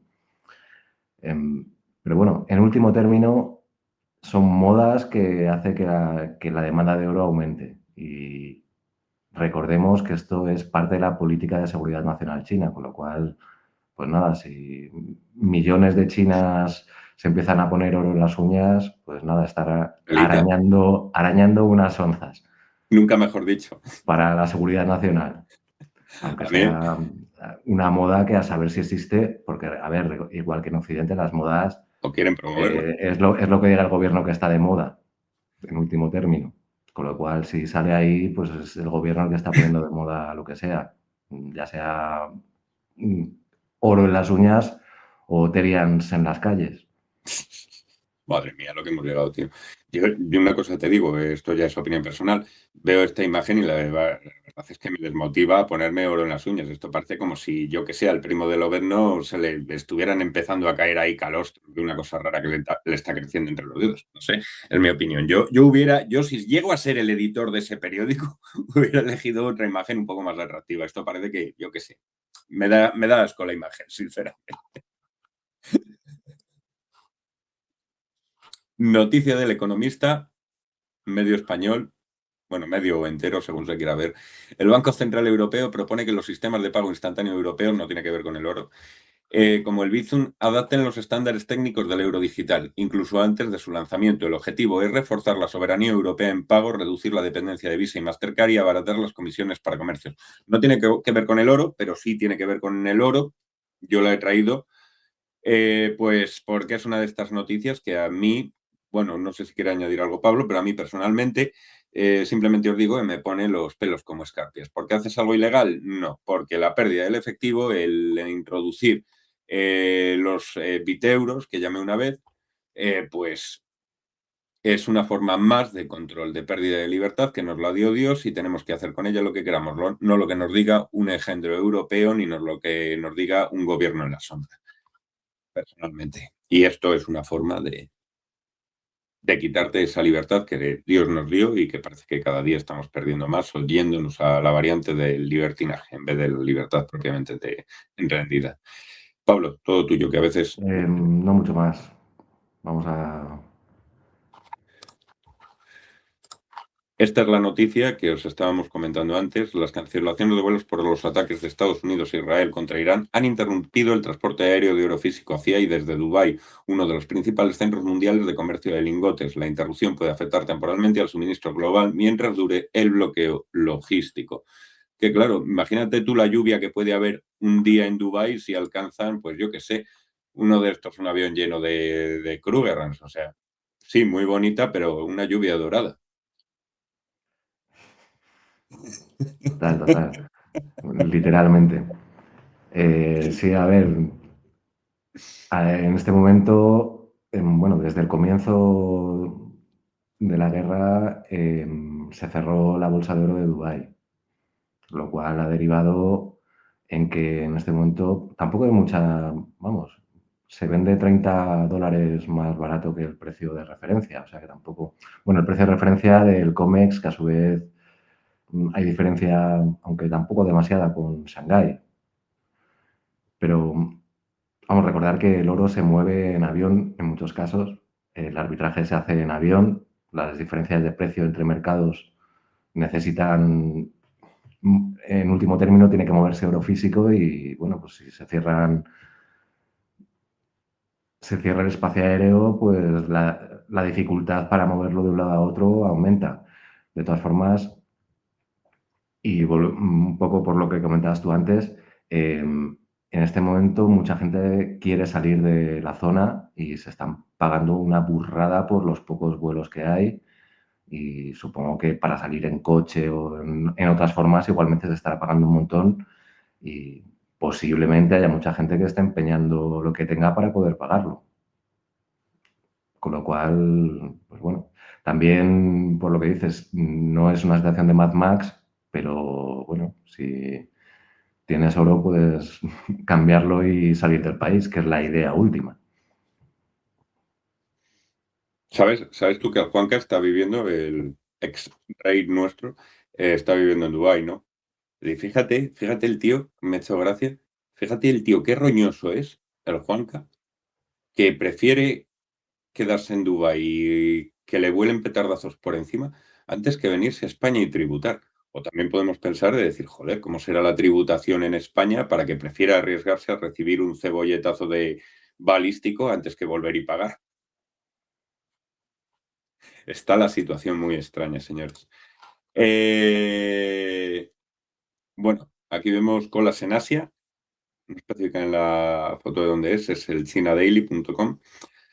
pero bueno, en último término, son modas que hacen que la demanda de oro aumente. Y recordemos que esto es parte de la política de seguridad nacional china, con lo cual, pues nada, si millones de chinas se empiezan a poner oro en las uñas, pues nada, estar Elita, arañando unas onzas nunca mejor dicho. para la seguridad nacional, aunque A mí, sea una moda que a saber si existe, porque, a ver, igual que en Occidente, las modas o quieren promoverla. es lo que diga el gobierno que está de moda, en último término. Con lo cual, si sale ahí, pues es el gobierno el que está poniendo de moda lo que sea, ya sea mm, oro en las uñas o Terians en las calles. Madre mía, lo que hemos llegado, tío. Yo una cosa te digo, esto ya es opinión personal. Veo esta imagen y la verdad es que me desmotiva a ponerme oro en las uñas. Esto parece como si, yo que sé, al primo del Oberno se le estuvieran empezando a caer ahí calostros de una cosa rara que le está creciendo entre los dedos. No sé, es mi opinión. Yo si llego a ser el editor de ese periódico, hubiera elegido otra imagen un poco más atractiva. Esto parece que, yo que sé, me da asco la imagen, sinceramente. Noticia del Economista, medio español, bueno, medio o entero, según se quiera ver. El Banco Central Europeo propone que los sistemas de pago instantáneo europeos, no tiene que ver con el oro, como el Bizum, adapten los estándares técnicos del euro digital, incluso antes de su lanzamiento. El objetivo es reforzar la soberanía europea en pago, reducir la dependencia de Visa y Mastercard y abaratar las comisiones para comercios. No tiene que ver con el oro, pero sí tiene que ver con el oro. Yo la he traído pues porque es una de estas noticias que a mí, bueno, no sé si quiere añadir algo Pablo, pero a mí personalmente simplemente os digo que me pone los pelos como escarpias. ¿Por qué haces algo ilegal? No, porque la pérdida del efectivo, el introducir los biteuros, que llamé una vez, pues es una forma más de control, de pérdida de libertad que nos la dio Dios y tenemos que hacer con ella lo que queramos, no lo que nos diga un engendro europeo ni lo que nos diga un gobierno en la sombra personalmente. Y esto es una forma de quitarte esa libertad que Dios nos dio y que parece que cada día estamos perdiendo más, oyéndonos a la variante del libertinaje en vez de la libertad propiamente entendida. Pablo, todo tuyo, que a veces No mucho más. Vamos a... esta es la noticia que os estábamos comentando antes. Las cancelaciones de vuelos por los ataques de Estados Unidos e Israel contra Irán han interrumpido el transporte aéreo de oro físico hacia y desde Dubái, uno de los principales centros mundiales de comercio de lingotes. La interrupción puede afectar temporalmente al suministro global mientras dure el bloqueo logístico. Que claro, imagínate tú la lluvia que puede haber un día en Dubái si alcanzan, pues yo qué sé, uno de estos, un avión lleno de Krugerrands. O sea, sí, muy bonita, pero una lluvia dorada. Total, total. Literalmente. Sí, a ver, en este momento, bueno, desde el comienzo de la guerra se cerró la bolsa de oro de Dubái, lo cual ha derivado en que en este momento tampoco hay mucha, vamos, se vende $30 más barato que el precio de referencia, o sea que tampoco, bueno, el precio de referencia del COMEX, que a su vez hay diferencia, aunque tampoco demasiada, con Shanghái, pero vamos a recordar que el oro se mueve en avión en muchos casos el arbitraje se hace en avión, las diferencias de precio entre mercados necesitan, en último término, tiene que moverse oro físico y, bueno, pues si se cierra el espacio aéreo, pues la dificultad para moverlo de un lado a otro aumenta. De todas formas, y un poco por lo que comentabas tú antes, en este momento mucha gente quiere salir de la zona y se están pagando una burrada por los pocos vuelos que hay y supongo que para salir en coche o en otras formas igualmente se estará pagando un montón y posiblemente haya mucha gente que esté empeñando lo que tenga para poder pagarlo. Con lo cual, pues bueno, también por lo que dices, no es una situación de Mad Max, pero bueno, si tienes oro puedes cambiarlo y salir del país, que es la idea última. ¿Sabes tú que el Juanca está viviendo, el ex rey nuestro, está viviendo en Dubái, ¿no? Y fíjate el tío, me ha hecho gracia, fíjate el tío qué roñoso es, el Juanca, que prefiere quedarse en Dubái y que le vuelen petardazos por encima antes que venirse a España y tributar. O también podemos pensar de decir, joder, ¿cómo será la tributación en España para que prefiera arriesgarse a recibir un cebolletazo de balístico antes que volver y pagar? Está la situación muy extraña, señores. Eh, bueno, aquí vemos colas en Asia, no especifica en la foto de dónde es el chinadaily.com.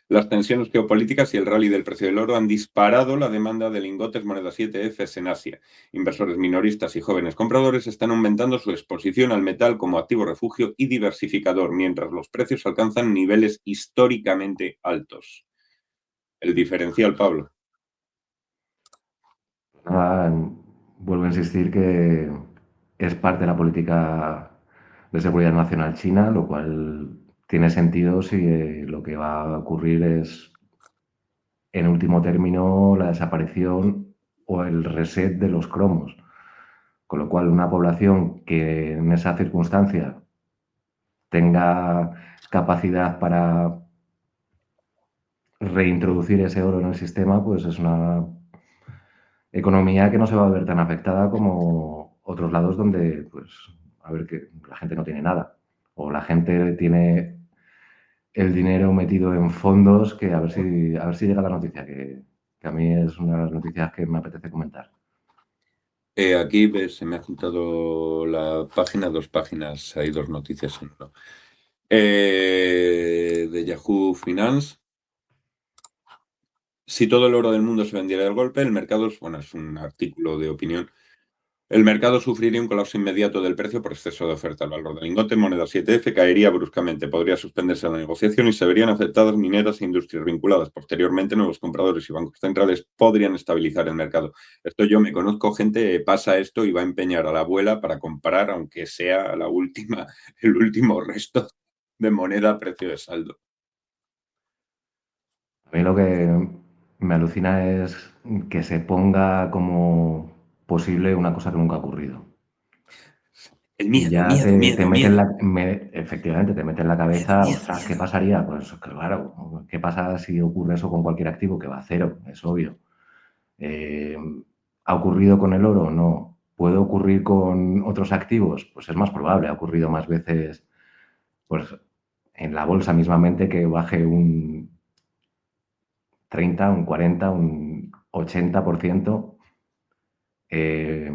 Las tensiones geopolíticas y el rally del precio del oro han disparado la demanda de lingotes monedas 7Fs en Asia. Inversores minoristas y jóvenes compradores están aumentando su exposición al metal como activo refugio y diversificador, mientras los precios alcanzan niveles históricamente altos. El diferencial, Pablo. Nada, vuelvo a insistir que es parte de la política de seguridad nacional china, lo cual tiene sentido si lo que va a ocurrir es, en último término, la desaparición o el reset de los cromos. Con lo cual, una población que en esa circunstancia tenga capacidad para reintroducir ese oro en el sistema, pues es una economía que no se va a ver tan afectada como otros lados donde, pues, a ver, que la gente no tiene nada. O la gente tiene el dinero metido en fondos que a ver si llega la noticia, que a mí es una de las noticias que me apetece comentar. Aquí ves, se me ha juntado la página, dos páginas, hay dos noticias en uno. De Yahoo Finance. Si todo el oro del mundo se vendiera de golpe, el mercado, bueno, es un artículo de opinión, el mercado sufriría un colapso inmediato del precio por exceso de oferta. El valor del lingote, moneda 7F, caería bruscamente. Podría suspenderse la negociación y se verían afectadas mineras e industrias vinculadas. Posteriormente, nuevos compradores y bancos centrales podrían estabilizar el mercado. Esto yo me conozco gente, pasa esto y va a empeñar a la abuela para comprar, aunque sea la última, el último resto de moneda a precio de saldo. A mí lo que me alucina es que se ponga como posible una cosa que nunca ha ocurrido. El Y miedo, ya miedo, te miedo, mete miedo. efectivamente, te mete en la Miedo, cabeza, miedo, ostras, ¿qué miedo. pasaría? Pues claro, ¿qué pasa si ocurre eso con cualquier activo? Que va a cero, es obvio. Eh, ¿Ha ocurrido con el oro? No. ¿Puede ocurrir con otros activos? Pues es más probable, ha ocurrido más veces, pues en la bolsa mismamente que baje un 30, un 40, un 80%. Eh,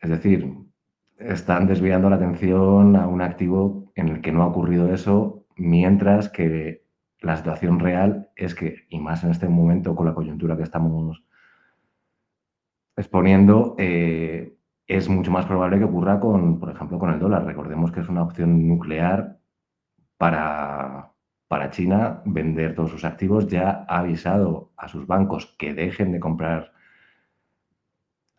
es decir, están desviando la atención a un activo en el que no ha ocurrido eso, mientras que la situación real es que, y más en este momento con la coyuntura que estamos exponiendo, es mucho más probable que ocurra con, por ejemplo, con el dólar. Recordemos que es una opción nuclear para, para China vender todos sus activos. Ya ha avisado a sus bancos que dejen de comprar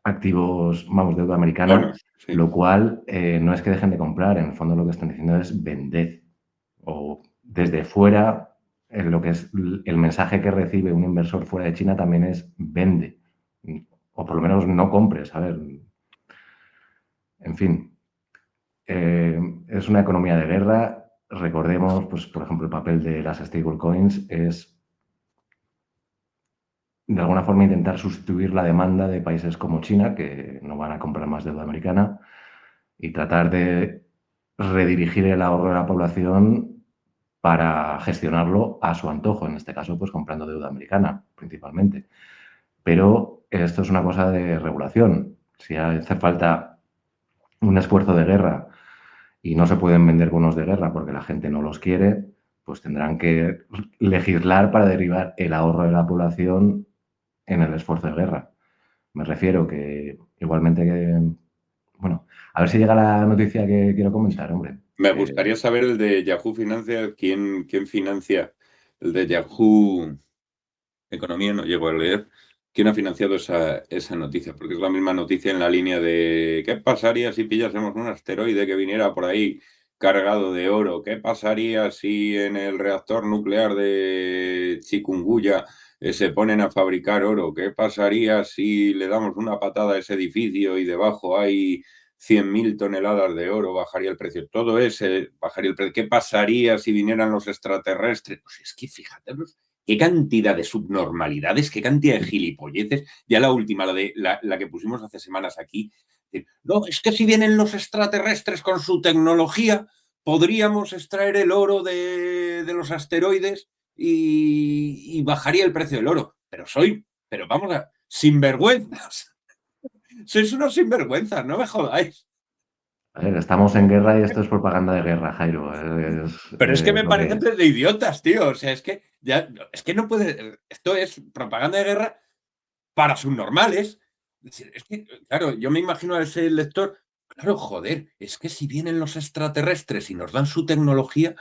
activos, vamos, deuda americana, Bonos, sí. lo cual no es que dejen de comprar, en el fondo lo que están diciendo es vender. O desde fuera, lo que es el mensaje que recibe un inversor fuera de China también es vende. O por lo menos no compres, a ver. En fin, es una economía de guerra. Recordemos, pues, por ejemplo, el papel de las stablecoins es de alguna forma intentar sustituir la demanda de países como China, que no van a comprar más deuda americana, y tratar de redirigir el ahorro de la población para gestionarlo a su antojo, en este caso, pues comprando deuda americana, principalmente. Pero esto es una cosa de regulación. Si hace falta un esfuerzo de guerra y no se pueden vender bonos de guerra porque la gente no los quiere, pues tendrán que legislar para derivar el ahorro de la población en el esfuerzo de guerra. Me refiero que igualmente que, bueno, a ver si llega la noticia que quiero comentar, hombre. Me gustaría saber el de Yahoo Financial, quién financia el de Yahoo Economía, no llego a leer. ¿Quién ha financiado esa noticia? Porque es la misma noticia en la línea de ¿qué pasaría si pillásemos un asteroide que viniera por ahí cargado de oro? ¿Qué pasaría si en el reactor nuclear de Chikungunya se ponen a fabricar oro? ¿Qué pasaría si le damos una patada a ese edificio y debajo hay 100.000 toneladas de oro? Bajaría el precio. Todo ese bajaría el precio. ¿Qué pasaría si vinieran los extraterrestres? Pues es que fíjate, qué cantidad de subnormalidades, qué cantidad de gilipolleces. Ya la última, la que pusimos hace semanas aquí. No, es que si vienen los extraterrestres con su tecnología, podríamos extraer el oro de los asteroides y bajaría el precio del oro. Pero vamos a, sinvergüenzas. Sois unos sinvergüenzas, no me jodáis. A ver, estamos en guerra y esto es propaganda de guerra, Jairo. Pero es que Es me lo parece que... de idiotas, tío. O sea, es que no puede. Esto es propaganda de guerra para subnormales. Es que, claro, yo me imagino a ese lector, claro, joder, es que si vienen los extraterrestres y nos dan su tecnología,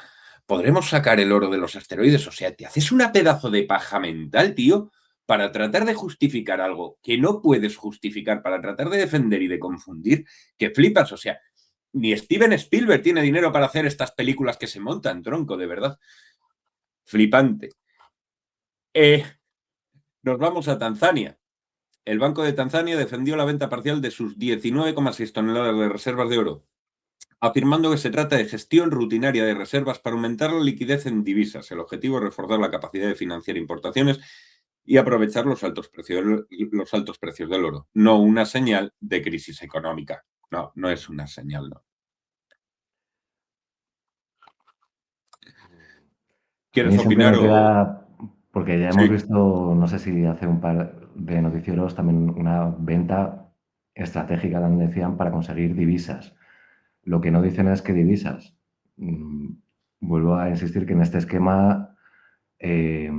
podremos sacar el oro de los asteroides. O sea, te haces una pedazo de paja mental, tío, para tratar de justificar algo que no puedes justificar, para tratar de defender y de confundir, que flipas. O sea, ni Steven Spielberg tiene dinero para hacer estas películas que se montan, tronco, de verdad. Flipante. Eh, Nos vamos a Tanzania. El Banco de Tanzania defendió la venta parcial de sus 19,6 toneladas de reservas de oro, afirmando que se trata de gestión rutinaria de reservas para aumentar la liquidez en divisas. El objetivo es reforzar la capacidad de financiar importaciones y aprovechar los altos precios del oro. No una señal de crisis económica. No, no es una señal, no. A mí ¿Quieres siempre opinar me o...? queda, porque ya hemos Sí. visto, no sé si hace un par de noticieros, también una venta estratégica, donde decían, para conseguir divisas. Lo que no dicen es qué divisas. Mm, Vuelvo a insistir que en este esquema eh,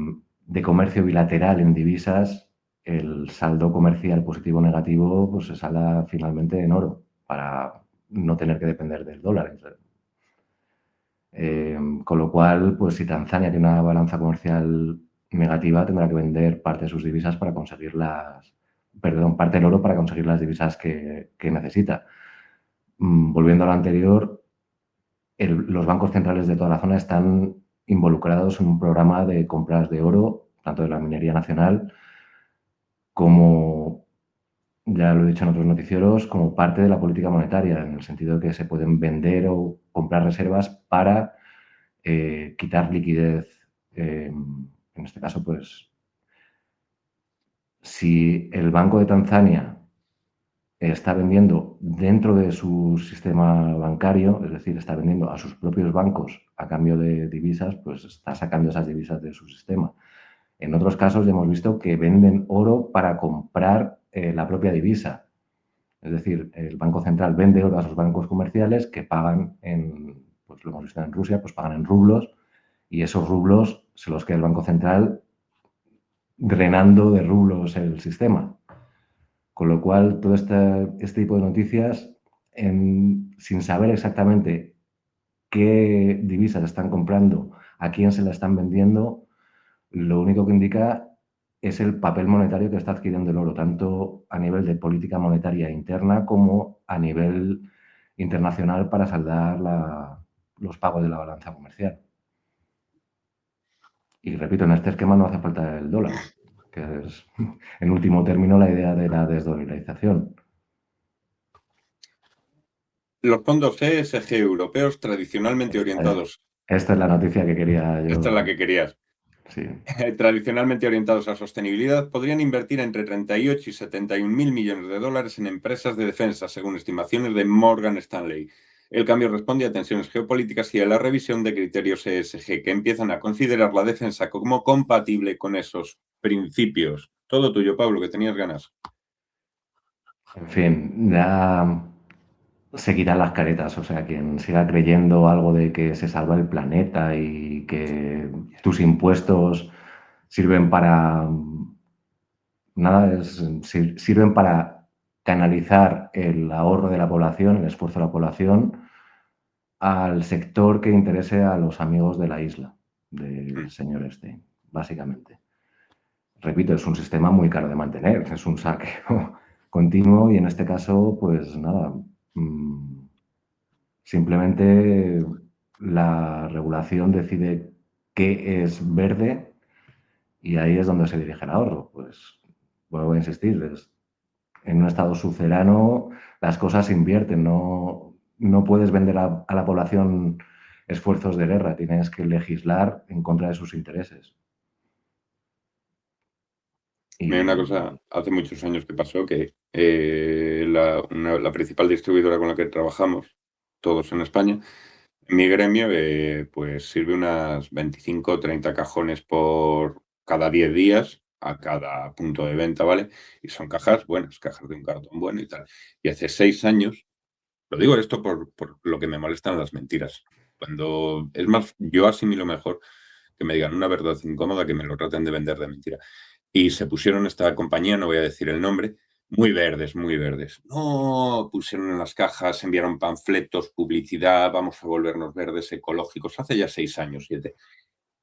de comercio bilateral en divisas, el saldo comercial positivo o negativo pues se salda finalmente en oro para no tener que depender del dólar. Con lo cual, pues si Tanzania tiene una balanza comercial negativa, tendrá que vender parte de sus divisas para conseguir perdón, parte del oro para conseguir las divisas que necesita. Volviendo a lo anterior, los bancos centrales de toda la zona están involucrados en un programa de compras de oro, tanto de la minería nacional como, ya lo he dicho en otros noticieros, como parte de la política monetaria, en el sentido de que se pueden vender o comprar reservas para quitar liquidez. En este caso, pues, si el Banco de Tanzania está vendiendo dentro de su sistema bancario, es decir, está vendiendo a sus propios bancos a cambio de divisas, pues está sacando esas divisas de su sistema. En otros casos ya hemos visto que venden oro para comprar la propia divisa. Es decir, el Banco Central vende oro a sus bancos comerciales que pagan pues lo hemos visto en Rusia, pues pagan en rublos y esos rublos se los queda el Banco Central drenando de rublos el sistema. Con lo cual, todo este tipo de noticias, sin saber exactamente qué divisas están comprando, a quién se la están vendiendo, lo único que indica es el papel monetario que está adquiriendo el oro, tanto a nivel de política monetaria interna como a nivel internacional para saldar los pagos de la balanza comercial. Y repito, en este esquema no hace falta el dólar, que es, en último término, la idea de la desdolarización. Los fondos ESG europeos tradicionalmente Es- orientados. Esta es la noticia que quería Esta es la yo. que querías. Sí. tradicionalmente orientados a sostenibilidad, podrían invertir entre 38 y 71.000 millones de dólares en empresas de defensa, según estimaciones de Morgan Stanley. El cambio responde a tensiones geopolíticas y a la revisión de criterios ESG, que empiezan a considerar la defensa como compatible con esos principios. Todo tuyo, Pablo, que tenías ganas. En fin, ya se quitan las caretas. O sea, quien siga creyendo algo de que se salva el planeta y que tus impuestos sirven para nada, sirven para canalizar el ahorro de la población, el esfuerzo de la población, al sector que interese a los amigos de la isla, del señor Stein, básicamente. Repito, es un sistema muy caro de mantener, es un saqueo continuo y en este caso, pues nada, simplemente la regulación decide qué es verde y ahí es donde se dirige el ahorro. Pues vuelvo a insistir, en un estado sucerano las cosas se invierten, no puedes vender a la población esfuerzos de guerra, tienes que legislar en contra de sus intereses. Mira, una Y cosa, hace muchos años que pasó que la principal distribuidora con la que trabajamos, todos en España, mi gremio, pues sirve unas 25 o 30 cajones por cada 10 días a cada punto de venta, ¿vale? Y son cajas buenas, cajas de un cartón bueno y tal. Y hace 6 años, lo digo esto por lo que me molestan las mentiras. Cuando, es más, yo asimilo mejor que me digan una verdad incómoda que me lo traten de vender de mentira. Y se pusieron esta compañía, no voy a decir el nombre, muy verdes, muy verdes. No, pusieron en las cajas, enviaron panfletos, publicidad, vamos a volvernos verdes, ecológicos. Hace ya 6 años, 7.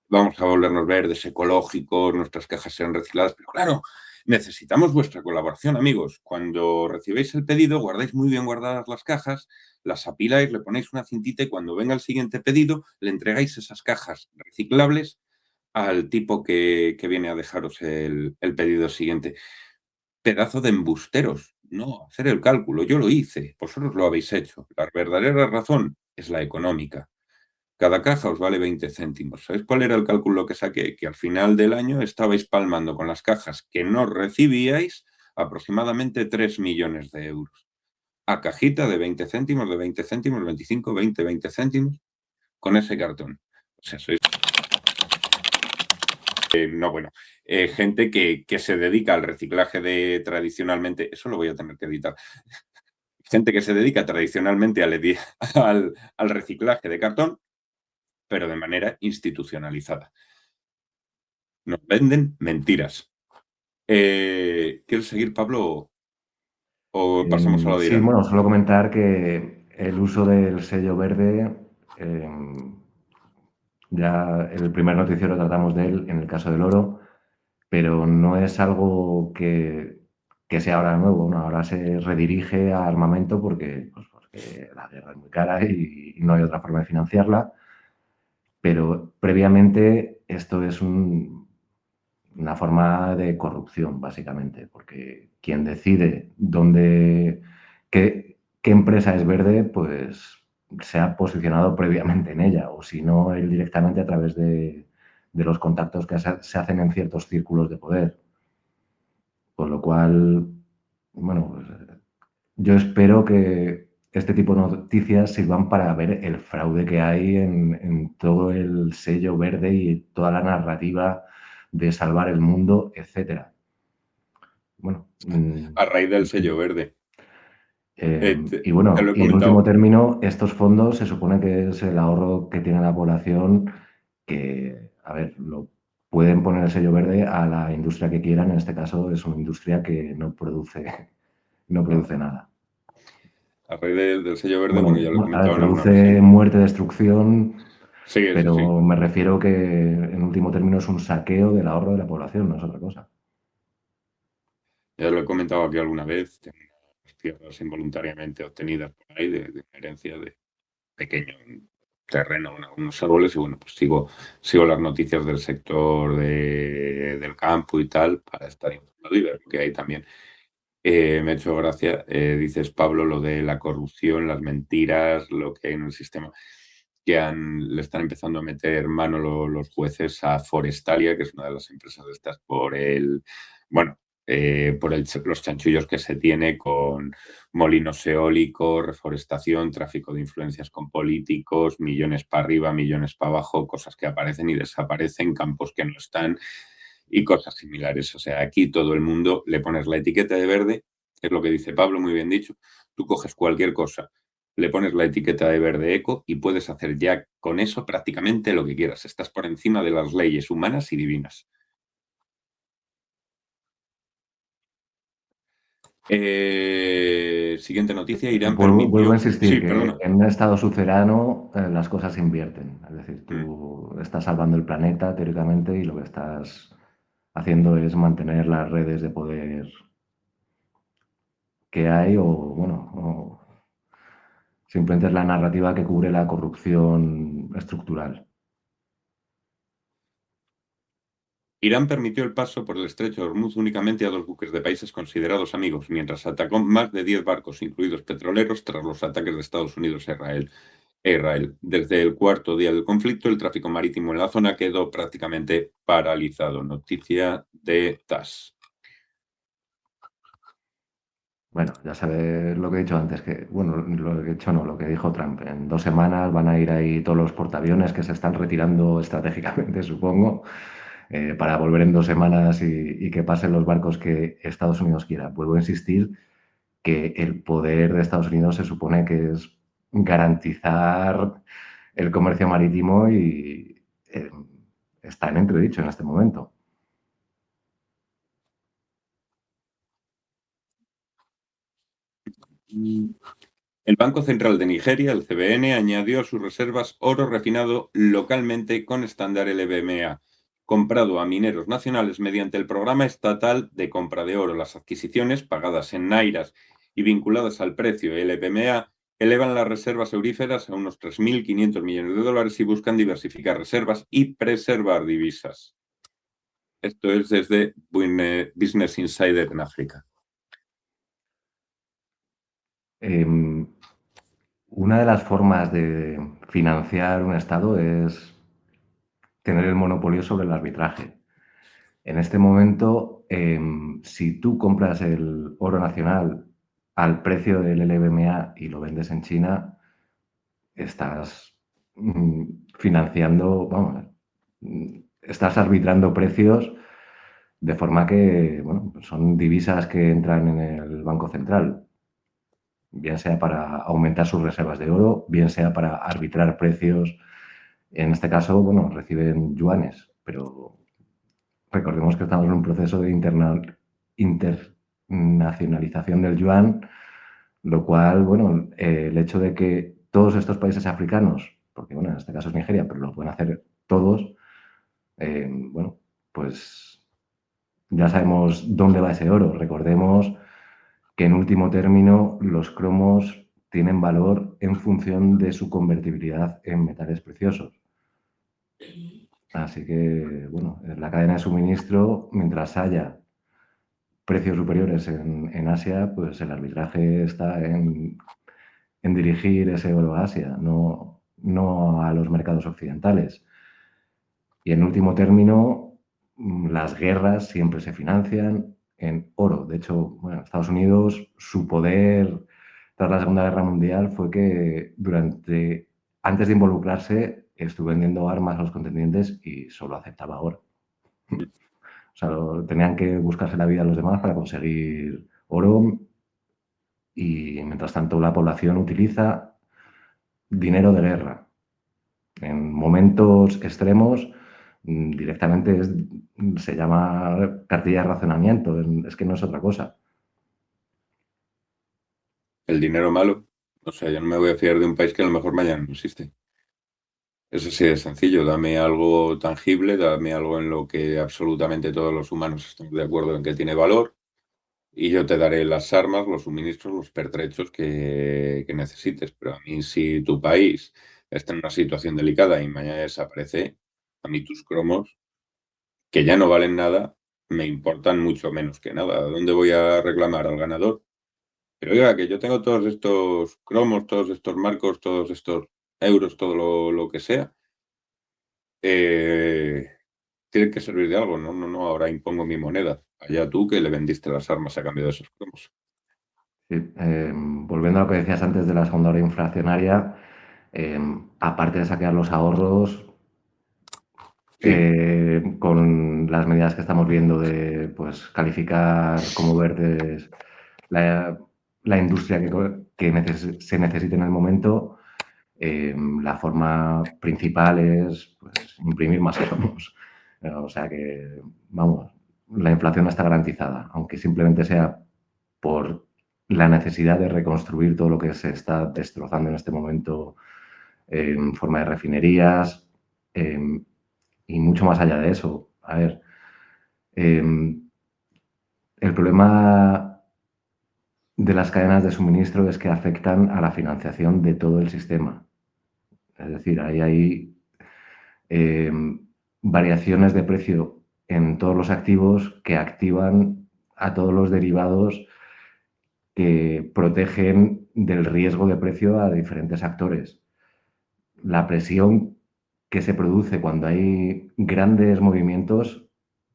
Vamos a volvernos verdes, ecológicos, nuestras cajas serán recicladas. Pero claro, necesitamos vuestra colaboración, amigos. Cuando recibéis el pedido, guardáis muy bien guardadas las cajas, las apiláis, le ponéis una cintita y cuando venga el siguiente pedido, le entregáis esas cajas reciclables al tipo que viene a dejaros el pedido siguiente. Pedazo de embusteros. No, hacer el cálculo. Yo lo hice, vosotros lo habéis hecho. La verdadera razón es la económica. Cada caja os vale 20 céntimos. ¿Sabéis cuál era el cálculo que saqué? Que al final del año estabais palmando con las cajas que no recibíais aproximadamente 3 millones de euros. A cajita de 20 céntimos, de 20 céntimos, 25, 20, 20 céntimos, con ese cartón. O sea, sois no, bueno, gente que se dedica al reciclaje de tradicionalmente, eso lo voy a tener que editar, gente que se dedica tradicionalmente al reciclaje de cartón, pero de manera institucionalizada. Nos venden mentiras. ¿Quieres seguir, Pablo, o pasamos a lo de sí, Irán? bueno, solo comentar que el uso del sello verde, ya el primer noticiero tratamos de él en el caso del oro, pero no es algo que sea ahora nuevo, ¿no? Ahora se redirige a armamento porque la guerra es muy cara y no hay otra forma de financiarla, pero previamente esto es una forma de corrupción, básicamente, porque quien decide qué empresa es verde, pues se ha posicionado previamente en ella, o si no, él directamente a través de los contactos que se hacen en ciertos círculos de poder. Con lo cual, bueno, pues, yo espero que este tipo de noticias sirvan para ver el fraude que hay en todo el sello verde y toda la narrativa de salvar el mundo, etcétera. Bueno, A raíz del sello verde. y Te bueno, lo he y en último comentado. término, estos fondos se supone que es el ahorro que tiene la población, que, a ver, lo pueden poner el sello verde a la industria que quieran, en este caso es una industria que no produce, no produce nada. A raíz del sello verde, bueno, Bueno, ya lo he a ver, comentado en alguna produce ocasión. muerte, destrucción, Sí, eso sí. pero me refiero que en último término es un saqueo del ahorro de la población, no es otra cosa. Ya lo he comentado aquí alguna vez. Tengo unas tierras involuntariamente obtenidas por ahí de herencia de pequeño terreno, unos árboles, y bueno, pues sigo las noticias del sector del campo y tal para estar informado y ver lo que hay también. Me ha hecho gracia, dices, Pablo, lo de la corrupción, las mentiras, lo que hay en el sistema. le están empezando a meter mano los jueces a Forestalia, que es una de las empresas de estas, bueno, los chanchullos que se tiene con molinos eólicos, reforestación, tráfico de influencias con políticos, millones para arriba, millones para abajo, cosas que aparecen y desaparecen, campos que no están y cosas similares. O sea, aquí todo el mundo le pones la etiqueta de verde, que es lo que dice Pablo, muy bien dicho. Tú coges cualquier cosa, le pones la etiqueta de verde eco y puedes hacer ya con eso prácticamente lo que quieras. Estás por encima de las leyes humanas y divinas. Siguiente noticia, Irán Vuelvo a permitió... insistir Sí, que perdona. en un estado sucerano las cosas se invierten. Es decir, Mm. tú estás salvando el planeta teóricamente y lo que estás haciendo es mantener las redes de poder que hay o simplemente es la narrativa que cubre la corrupción estructural. Irán permitió el paso por el estrecho de Hormuz únicamente a 2 buques de países considerados amigos, mientras atacó más de 10 barcos, incluidos petroleros, tras los ataques de Estados Unidos a Israel. Desde el cuarto día del conflicto, el tráfico marítimo en la zona quedó prácticamente paralizado. Noticia de TASS. Bueno, ya sabes lo que he dicho antes, que, bueno, lo que he dicho no, lo que dijo Trump. En 2 semanas van a ir ahí todos los portaaviones que se están retirando estratégicamente, supongo, para volver en 2 semanas y que pasen los barcos que Estados Unidos quiera. Vuelvo a insistir que el poder de Estados Unidos se supone que es garantizar el comercio marítimo y está en entredicho en este momento. El Banco Central de Nigeria, el CBN, añadió a sus reservas oro refinado localmente con estándar LBMA, comprado a mineros nacionales mediante el programa estatal de compra de oro. Las adquisiciones, pagadas en nairas y vinculadas al precio LBMA, elevan las reservas auríferas a unos 3.500 millones de dólares y buscan diversificar reservas y preservar divisas. Esto es desde Business Insider en África. Una de las formas de financiar un Estado es tener el monopolio sobre el arbitraje. En este momento, si tú compras el oro nacional al precio del LBMA y lo vendes en China, estás financiando, vamos, estás arbitrando precios de forma que, bueno, son divisas que entran en el Banco Central, bien sea para aumentar sus reservas de oro, bien sea para arbitrar precios. En este caso, bueno, reciben yuanes, pero recordemos que estamos en un proceso de internacionalización del yuan, lo cual, bueno, el hecho de que todos estos países africanos, porque bueno, en este caso es Nigeria, pero lo pueden hacer todos, bueno, pues ya sabemos dónde va ese oro. Recordemos que en último término los cromos tienen valor en función de su convertibilidad en metales preciosos. Así que, bueno, en la cadena de suministro, mientras haya precios superiores en Asia, pues el arbitraje está en dirigir ese oro a Asia, no a los mercados occidentales. Y en último término, las guerras siempre se financian en oro. De hecho, bueno, Estados Unidos, su poder tras la Segunda Guerra Mundial fue que antes de involucrarse, estuvo vendiendo armas a los contendientes y solo aceptaba oro. O sea, tenían que buscarse la vida los demás para conseguir oro y mientras tanto la población utiliza dinero de guerra. En momentos extremos directamente se llama cartilla de racionamiento, es que no es otra cosa. El dinero malo. O sea, yo no me voy a fiar de un país que a lo mejor mañana no existe. Eso sí es sencillo. Dame algo tangible, dame algo en lo que absolutamente todos los humanos estamos de acuerdo en que tiene valor y yo te daré las armas, los suministros, los pertrechos que necesites. Pero a mí, si tu país está en una situación delicada y mañana desaparece, a mí tus cromos, que ya no valen nada, me importan mucho menos que nada. ¿A dónde voy a reclamar? ¿Al ganador? Pero oiga, que yo tengo todos estos cromos, todos estos marcos, todos estos... euros, todo lo que sea, eh, tienen que servir de algo. No, no, no, ahora impongo mi moneda. Allá tú que le vendiste las armas a cambio de esos cromos. Sí, volviendo a lo que decías antes de la segunda ola inflacionaria, aparte de saquear los ahorros, Sí, con las medidas que estamos viendo de pues, calificar como verdes la, la industria que se necesite en el momento, la forma principal es pues, imprimir más cromos. O sea que, vamos, la inflación está garantizada, aunque simplemente sea por la necesidad de reconstruir todo lo que se está destrozando en este momento en forma de refinerías y mucho más allá de eso. A ver, el problema de las cadenas de suministro es que afectan a la financiación de todo el sistema. Es decir, ahí hay eh, variaciones de precio en todos los activos que activan a todos los derivados que protegen del riesgo de precio a diferentes actores. La presión que se produce cuando hay grandes movimientos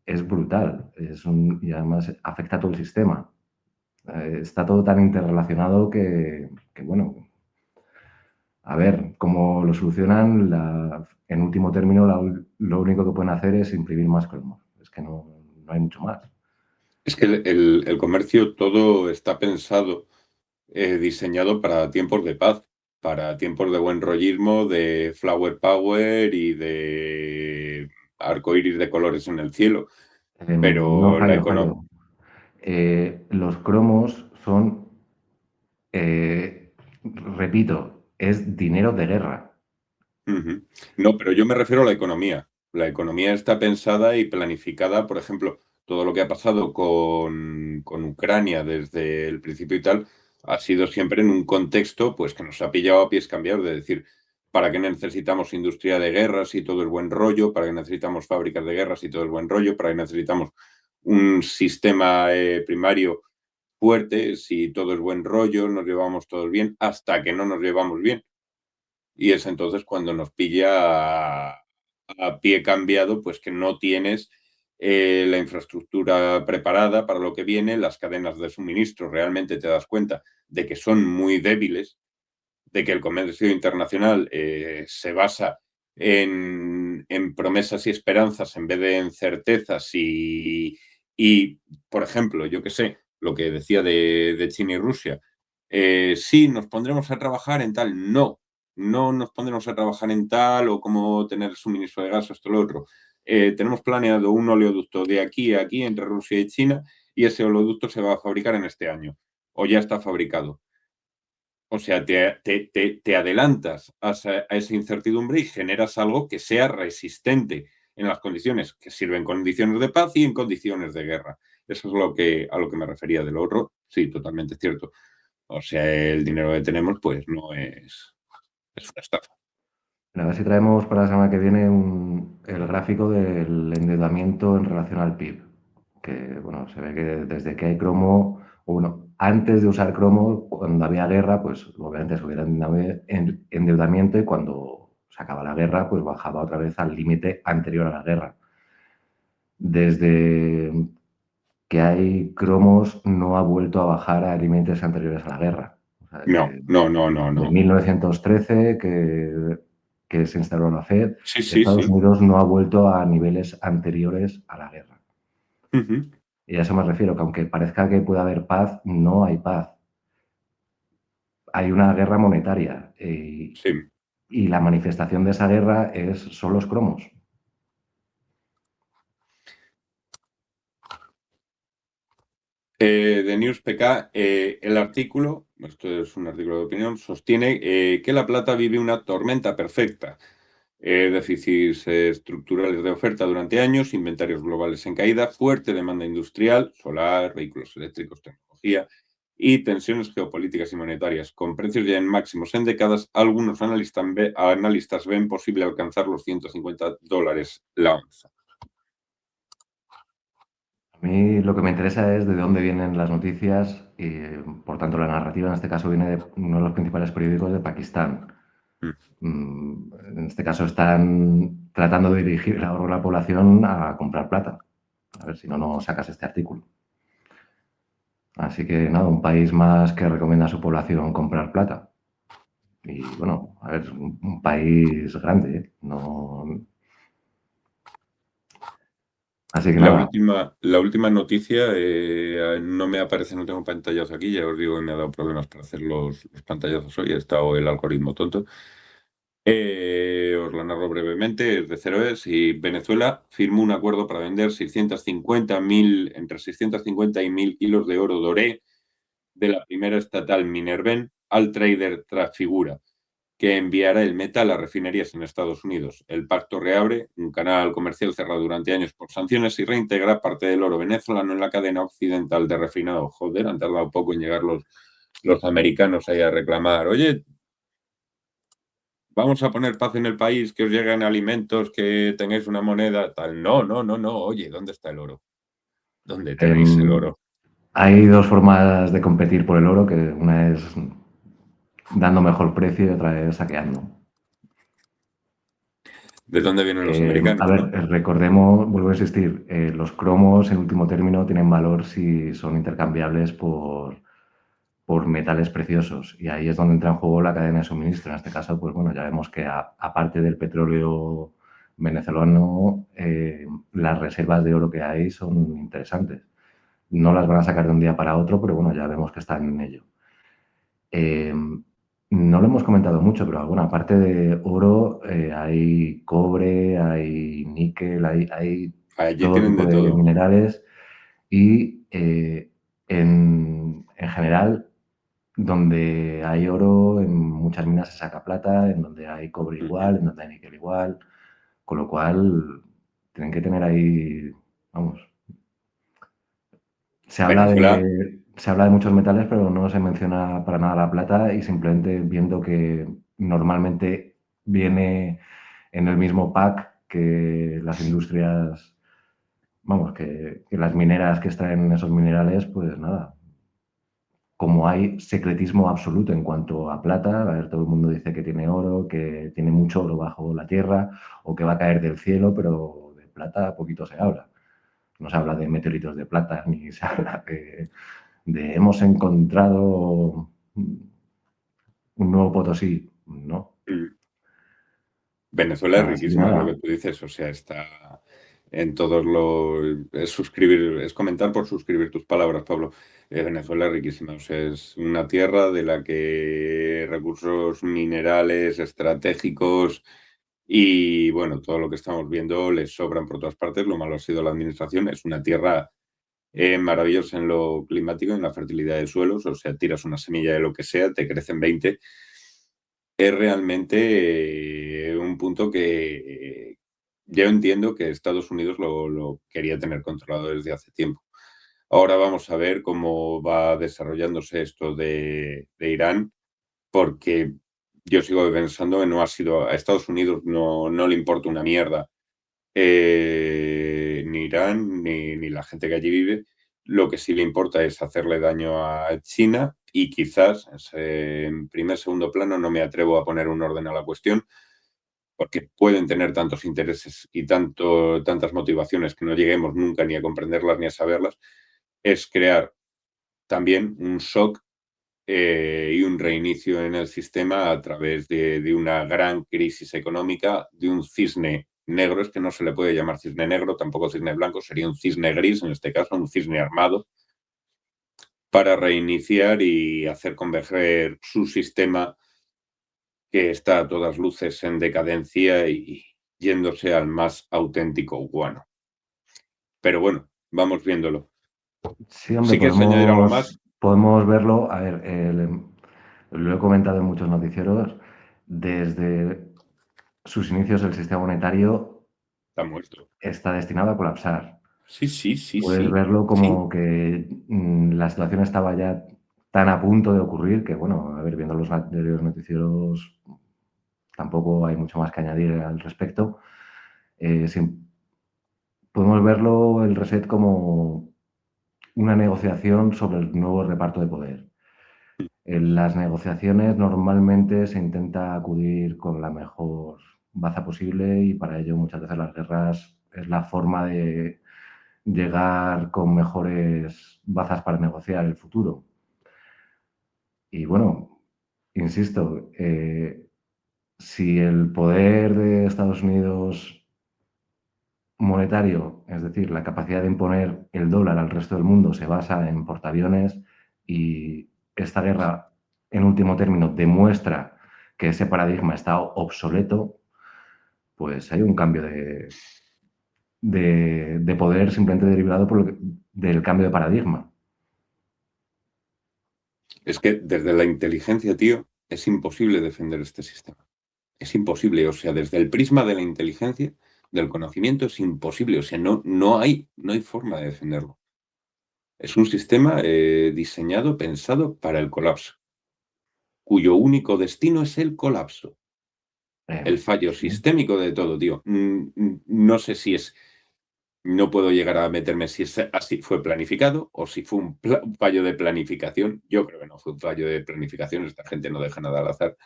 es brutal y además afecta a todo el sistema. Está todo tan interrelacionado que, bueno, a ver cómo lo solucionan. En último término, lo único que pueden hacer es imprimir más cromos. Es que no hay mucho más. es que el comercio todo está pensado, diseñado para tiempos de paz, para tiempos de buen rollismo, de flower power y de arcoíris de colores en el cielo. No Pero la fallo, economía. fallo. Los cromos son, repito, es dinero de guerra. Ujú. No, pero yo me refiero a la economía. La economía está pensada y planificada, por ejemplo, todo lo que ha pasado con Ucrania desde el principio y tal, ha sido siempre en un contexto pues que nos ha pillado a pies cambiados, de decir, ¿para qué necesitamos industria de guerras y todo el buen rollo? ¿Para qué necesitamos fábricas de guerras y todo el buen rollo? ¿Para qué necesitamos un sistema primario fuerte si todo es buen rollo, nos llevamos todos bien, hasta que no nos llevamos bien? Y es entonces cuando nos pilla a pie cambiado, pues que no tienes la infraestructura preparada para lo que viene, las cadenas de suministro realmente te das cuenta de que son muy débiles, de que el comercio internacional se basa en promesas y esperanzas en vez de en certezas y por ejemplo, yo que sé, lo que decía de China y Rusia, sí, nos pondremos a trabajar en tal, no, no nos pondremos a trabajar en tal o cómo tener suministro de gas o esto o lo otro. Tenemos planeado un oleoducto de aquí a aquí entre Rusia y China y ese oleoducto se va a fabricar en este año o ya está fabricado. O sea, te adelantas a esa incertidumbre y generas algo que sea resistente en las condiciones que sirven condiciones de paz y en condiciones de guerra. Eso es a lo que me refería. De lo otro, sí, totalmente cierto. O sea, el dinero que tenemos, pues no es una estafa. A ver si traemos para la semana que viene el gráfico del endeudamiento en relación al PIB. Que, bueno, se ve que desde que hay cromo, o bueno, antes de usar cromo, cuando había guerra, pues obviamente subía el endeudamiento y cuando se acaba la guerra, pues bajaba otra vez al límite anterior a la guerra. Desde que hay cromos, no ha vuelto a bajar a límites anteriores a la guerra. O sea, No, no, no, no, de no. 1913, que se instaló la Fed, Sí, sí, Estados sí. Unidos no ha vuelto a niveles anteriores a la guerra. Ujú. Y a eso me refiero, que aunque parezca que pueda haber paz, no hay paz. Hay una guerra monetaria Sí. y la manifestación de esa guerra son los cromos. De News PK, el artículo, esto es un artículo de opinión, sostiene que la plata vive una tormenta perfecta. Déficits estructurales de oferta durante años, inventarios globales en caída, fuerte demanda industrial, solar, vehículos eléctricos, tecnología y tensiones geopolíticas y monetarias. Con precios ya en máximos en décadas, algunos analistas ven posible alcanzar los $150 la onza. A mí lo que me interesa es de dónde vienen las noticias y, por tanto, la narrativa en este caso viene de uno de los principales periódicos de Pakistán. Mm. En este caso están tratando de dirigir el ahorro de la población a comprar plata. A ver si no, no sacas este artículo. Así que nada, un país más que recomienda a su población comprar plata. Y bueno, a ver, un país grande, ¿eh? No... Así que nada, La última noticia, no me aparece, no tengo pantallazos aquí, ya os digo que me ha dado problemas para hacer los pantallazos hoy, ha estado el algoritmo tonto. Os la narro brevemente, es de Cero es, y Venezuela firmó un acuerdo para vender 650.000, entre 650 y 1.000 kilos de oro doré de la primera estatal Minerven al trader Trafigura, que enviará el metal a refinerías en Estados Unidos. El pacto reabre un canal comercial cerrado durante años por sanciones y reintegra parte del oro venezolano en la cadena occidental de refinado. Joder, han tardado poco en llegar los americanos ahí a reclamar, oye, vamos a poner paz en el país, que os lleguen alimentos, que tengáis una moneda, tal. No, no, no, no. Oye, ¿dónde está el oro? ¿Dónde tenéis el em, oro? hay dos formas de competir por el oro, que una es dando mejor precio y otra es saqueando. ¿De dónde vienen los A americanos, ver, no? recordemos, vuelvo a insistir, los cromos en último término tienen valor si son intercambiables por metales preciosos y ahí es donde entra en juego la cadena de suministro. En este caso, pues bueno, ya vemos que aparte del petróleo venezolano, las reservas de oro que hay son interesantes. No las van a sacar de un día para otro, pero bueno, ya vemos que están en ello. Eh, no lo hemos comentado mucho, pero bueno, aparte de oro, hay cobre, hay níquel, hay Allí todo tienen tipo de de todo. minerales y en general, donde hay oro, en muchas minas se saca plata, en donde hay cobre Ujú. igual, en donde hay níquel igual, con lo cual tienen que tener ahí, vamos, Venezuela, se habla de muchos metales, pero no se menciona para nada la plata y simplemente viendo que normalmente viene en el mismo pack que las industrias, vamos, que las mineras que extraen esos minerales, pues nada, como hay secretismo absoluto en cuanto a plata, a ver, todo el mundo dice que tiene oro, que tiene mucho oro bajo la tierra o que va a caer del cielo, pero de plata poquito se habla. No se habla de meteoritos de plata ni se habla de hemos encontrado un nuevo Potosí. No. mm, Venezuela es Así que riquísima, es lo que nada, tú dices, o sea, está en todos los... Es suscribir, es comentar por suscribir tus palabras, Pablo. Venezuela es riquísima, o sea, es una tierra de la que recursos minerales estratégicos y, bueno, todo lo que estamos viendo les sobran por todas partes. Lo malo ha sido la administración. Es una tierra maravillosa en lo climático, en la fertilidad de suelos, o sea, tiras una semilla de lo que sea, te crecen 20. Es realmente un punto que yo entiendo que Estados Unidos lo quería tener controlado desde hace tiempo. Ahora vamos a ver cómo va desarrollándose esto de Irán, porque yo sigo pensando que no ha sido a Estados Unidos no le importa una mierda ni Irán ni la gente que allí vive. Lo que sí le importa es hacerle daño a China y quizás en primer, segundo plano no me atrevo a poner un orden a la cuestión porque pueden tener tantos intereses y tantas motivaciones que no lleguemos nunca ni a comprenderlas ni a saberlas, es crear también un shock y un reinicio en el sistema a través de una gran crisis económica, de un cisne negro, es que no se le puede llamar cisne negro, tampoco cisne blanco, sería un cisne gris, en este caso, un cisne armado, para reiniciar y hacer converger su sistema que está a todas luces en decadencia y yéndose al más auténtico guano. Pero bueno, vamos viéndolo. sí, hombre, Si quieres añadir algo más, podemos verlo. A ver, lo he comentado en muchos noticieros. Desde sus inicios, el sistema monetario está muerto. está destinado a colapsar. Sí, sí, sí, Puedes sí, verlo sí. como que la situación estaba ya tan a punto de ocurrir que, bueno, a ver, viendo los anteriores noticieros, tampoco hay mucho más que añadir al respecto. Podemos verlo el reset como una negociación sobre el nuevo reparto de poder. En las negociaciones normalmente se intenta acudir con la mejor baza posible y para ello muchas veces las guerras es la forma de llegar con mejores bazas para negociar el futuro. Y bueno, insisto, si el poder de Estados Unidos monetario, es decir, la capacidad de imponer el dólar al resto del mundo se basa en portaaviones y esta guerra, en último término, demuestra que ese paradigma está obsoleto, pues hay un cambio de poder simplemente derivado del cambio de paradigma. Es que desde la inteligencia, tío, es imposible defender este sistema. Es imposible, o sea, desde el prisma de la inteligencia, del conocimiento, es imposible, o sea, no hay forma de defenderlo. Es un sistema diseñado, pensado para el colapso, cuyo único destino es el colapso. El fallo Sí. sistémico de todo, tío. No sé si es, no puedo llegar a meterme si es así fue planificado o si fue un fallo de planificación. Yo creo que no fue un fallo de planificación, esta gente no deja nada al azar.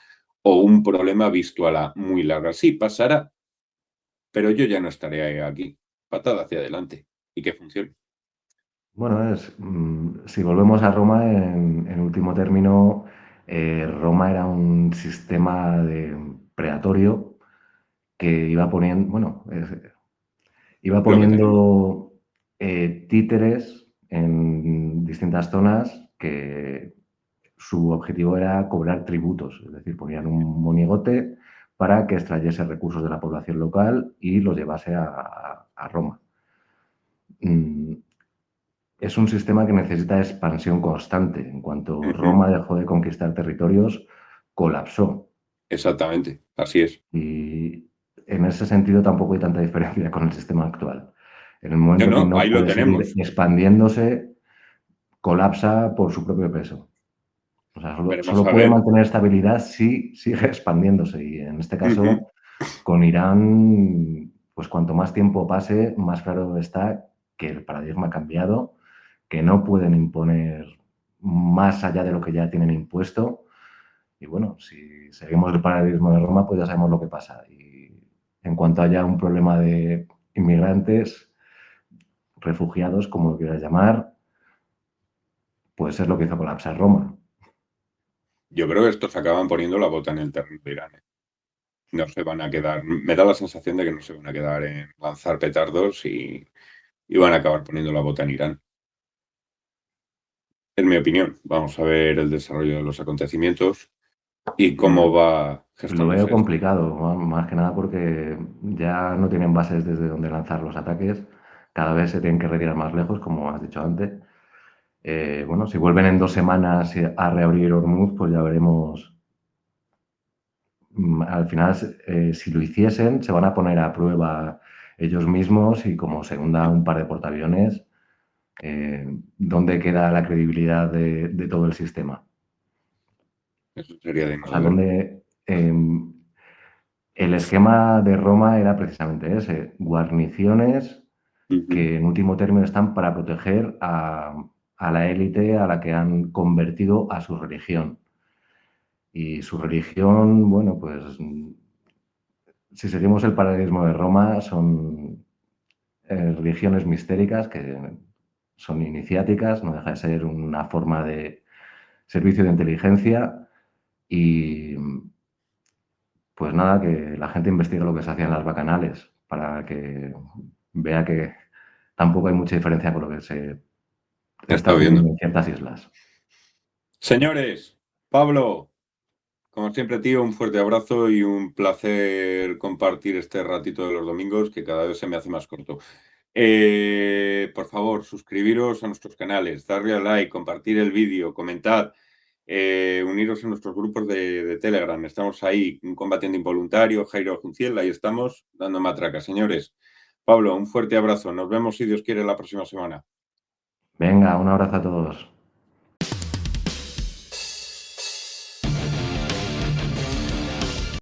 O un problema visto a la muy larga. Sí, pasará, pero yo ya no estaré aquí. Patada hacia adelante y que funcione. Bueno, si volvemos a Roma, en último término, Roma era un sistema predatorio que iba poniendo, bueno, iba Lo que tenemos. poniendo títeres en distintas zonas que su objetivo era cobrar tributos, es decir, ponían un monigote para que extrayese recursos de la población local y los llevase a Roma. Mm, Es un sistema que necesita expansión constante. En cuanto Ujú. Roma dejó de conquistar territorios, colapsó. Exactamente, así es. Y en ese sentido tampoco hay tanta diferencia con el sistema actual. En el No, momento que no, no ahí lo puede seguir tenemos. expandiéndose, colapsa por su propio peso. O sea, Veremos solo a puede ver. mantener estabilidad si sigue expandiéndose. Y en este Ujú. caso, con Irán, pues cuanto más tiempo pase, más claro está que el paradigma ha cambiado, que no pueden imponer más allá de lo que ya tienen impuesto. Y bueno, si seguimos el paradigma de Roma, pues ya sabemos lo que pasa. Y en cuanto haya un problema de inmigrantes, refugiados, como lo quieras llamar, pues es lo que hizo colapsar Roma. Yo creo que estos acaban poniendo la bota en el terreno de Irán. No se van a quedar, me da la sensación de que no se van a quedar en lanzar petardos y van a acabar poniendo la bota en Irán. En mi opinión, vamos a ver el desarrollo de los acontecimientos y cómo va Lo veo gestándose esto. complicado, más que nada porque ya no tienen bases desde donde lanzar los ataques, cada vez se tienen que retirar más lejos, como has dicho antes. Bueno, si vuelven en 2 semanas a reabrir Hormuz, pues ya veremos. Al final, si lo hiciesen, se van a poner a prueba ellos mismos y como se hunda un par de portaaviones, ¿dónde queda la credibilidad de todo el sistema? Eso sería de O no sea, ver. donde el esquema de Roma era precisamente ese, guarniciones Ujú. que en último término están para proteger a la élite a la que han convertido a su religión. Y su religión, bueno, pues si seguimos el paradigma de Roma, son religiones mistéricas que son iniciáticas, no deja de ser una forma de servicio de inteligencia y pues nada, que la gente investigue lo que se hacía en las bacanales para que vea que tampoco hay mucha diferencia con lo que se está Está viendo. ocurriendo en ciertas islas. Señores, Pablo, como siempre, tío, un fuerte abrazo y un placer compartir este ratito de los domingos que cada vez se me hace más corto. Por favor, suscribiros a nuestros canales, darle a like, compartir el vídeo, comentad, uniros a nuestros grupos de Telegram. Estamos ahí, un combatiente involuntario, Jairo Junciel, ahí estamos dando matraca, señores. Pablo, un fuerte abrazo. Nos vemos, si Dios quiere, la próxima semana. Venga, un abrazo a todos.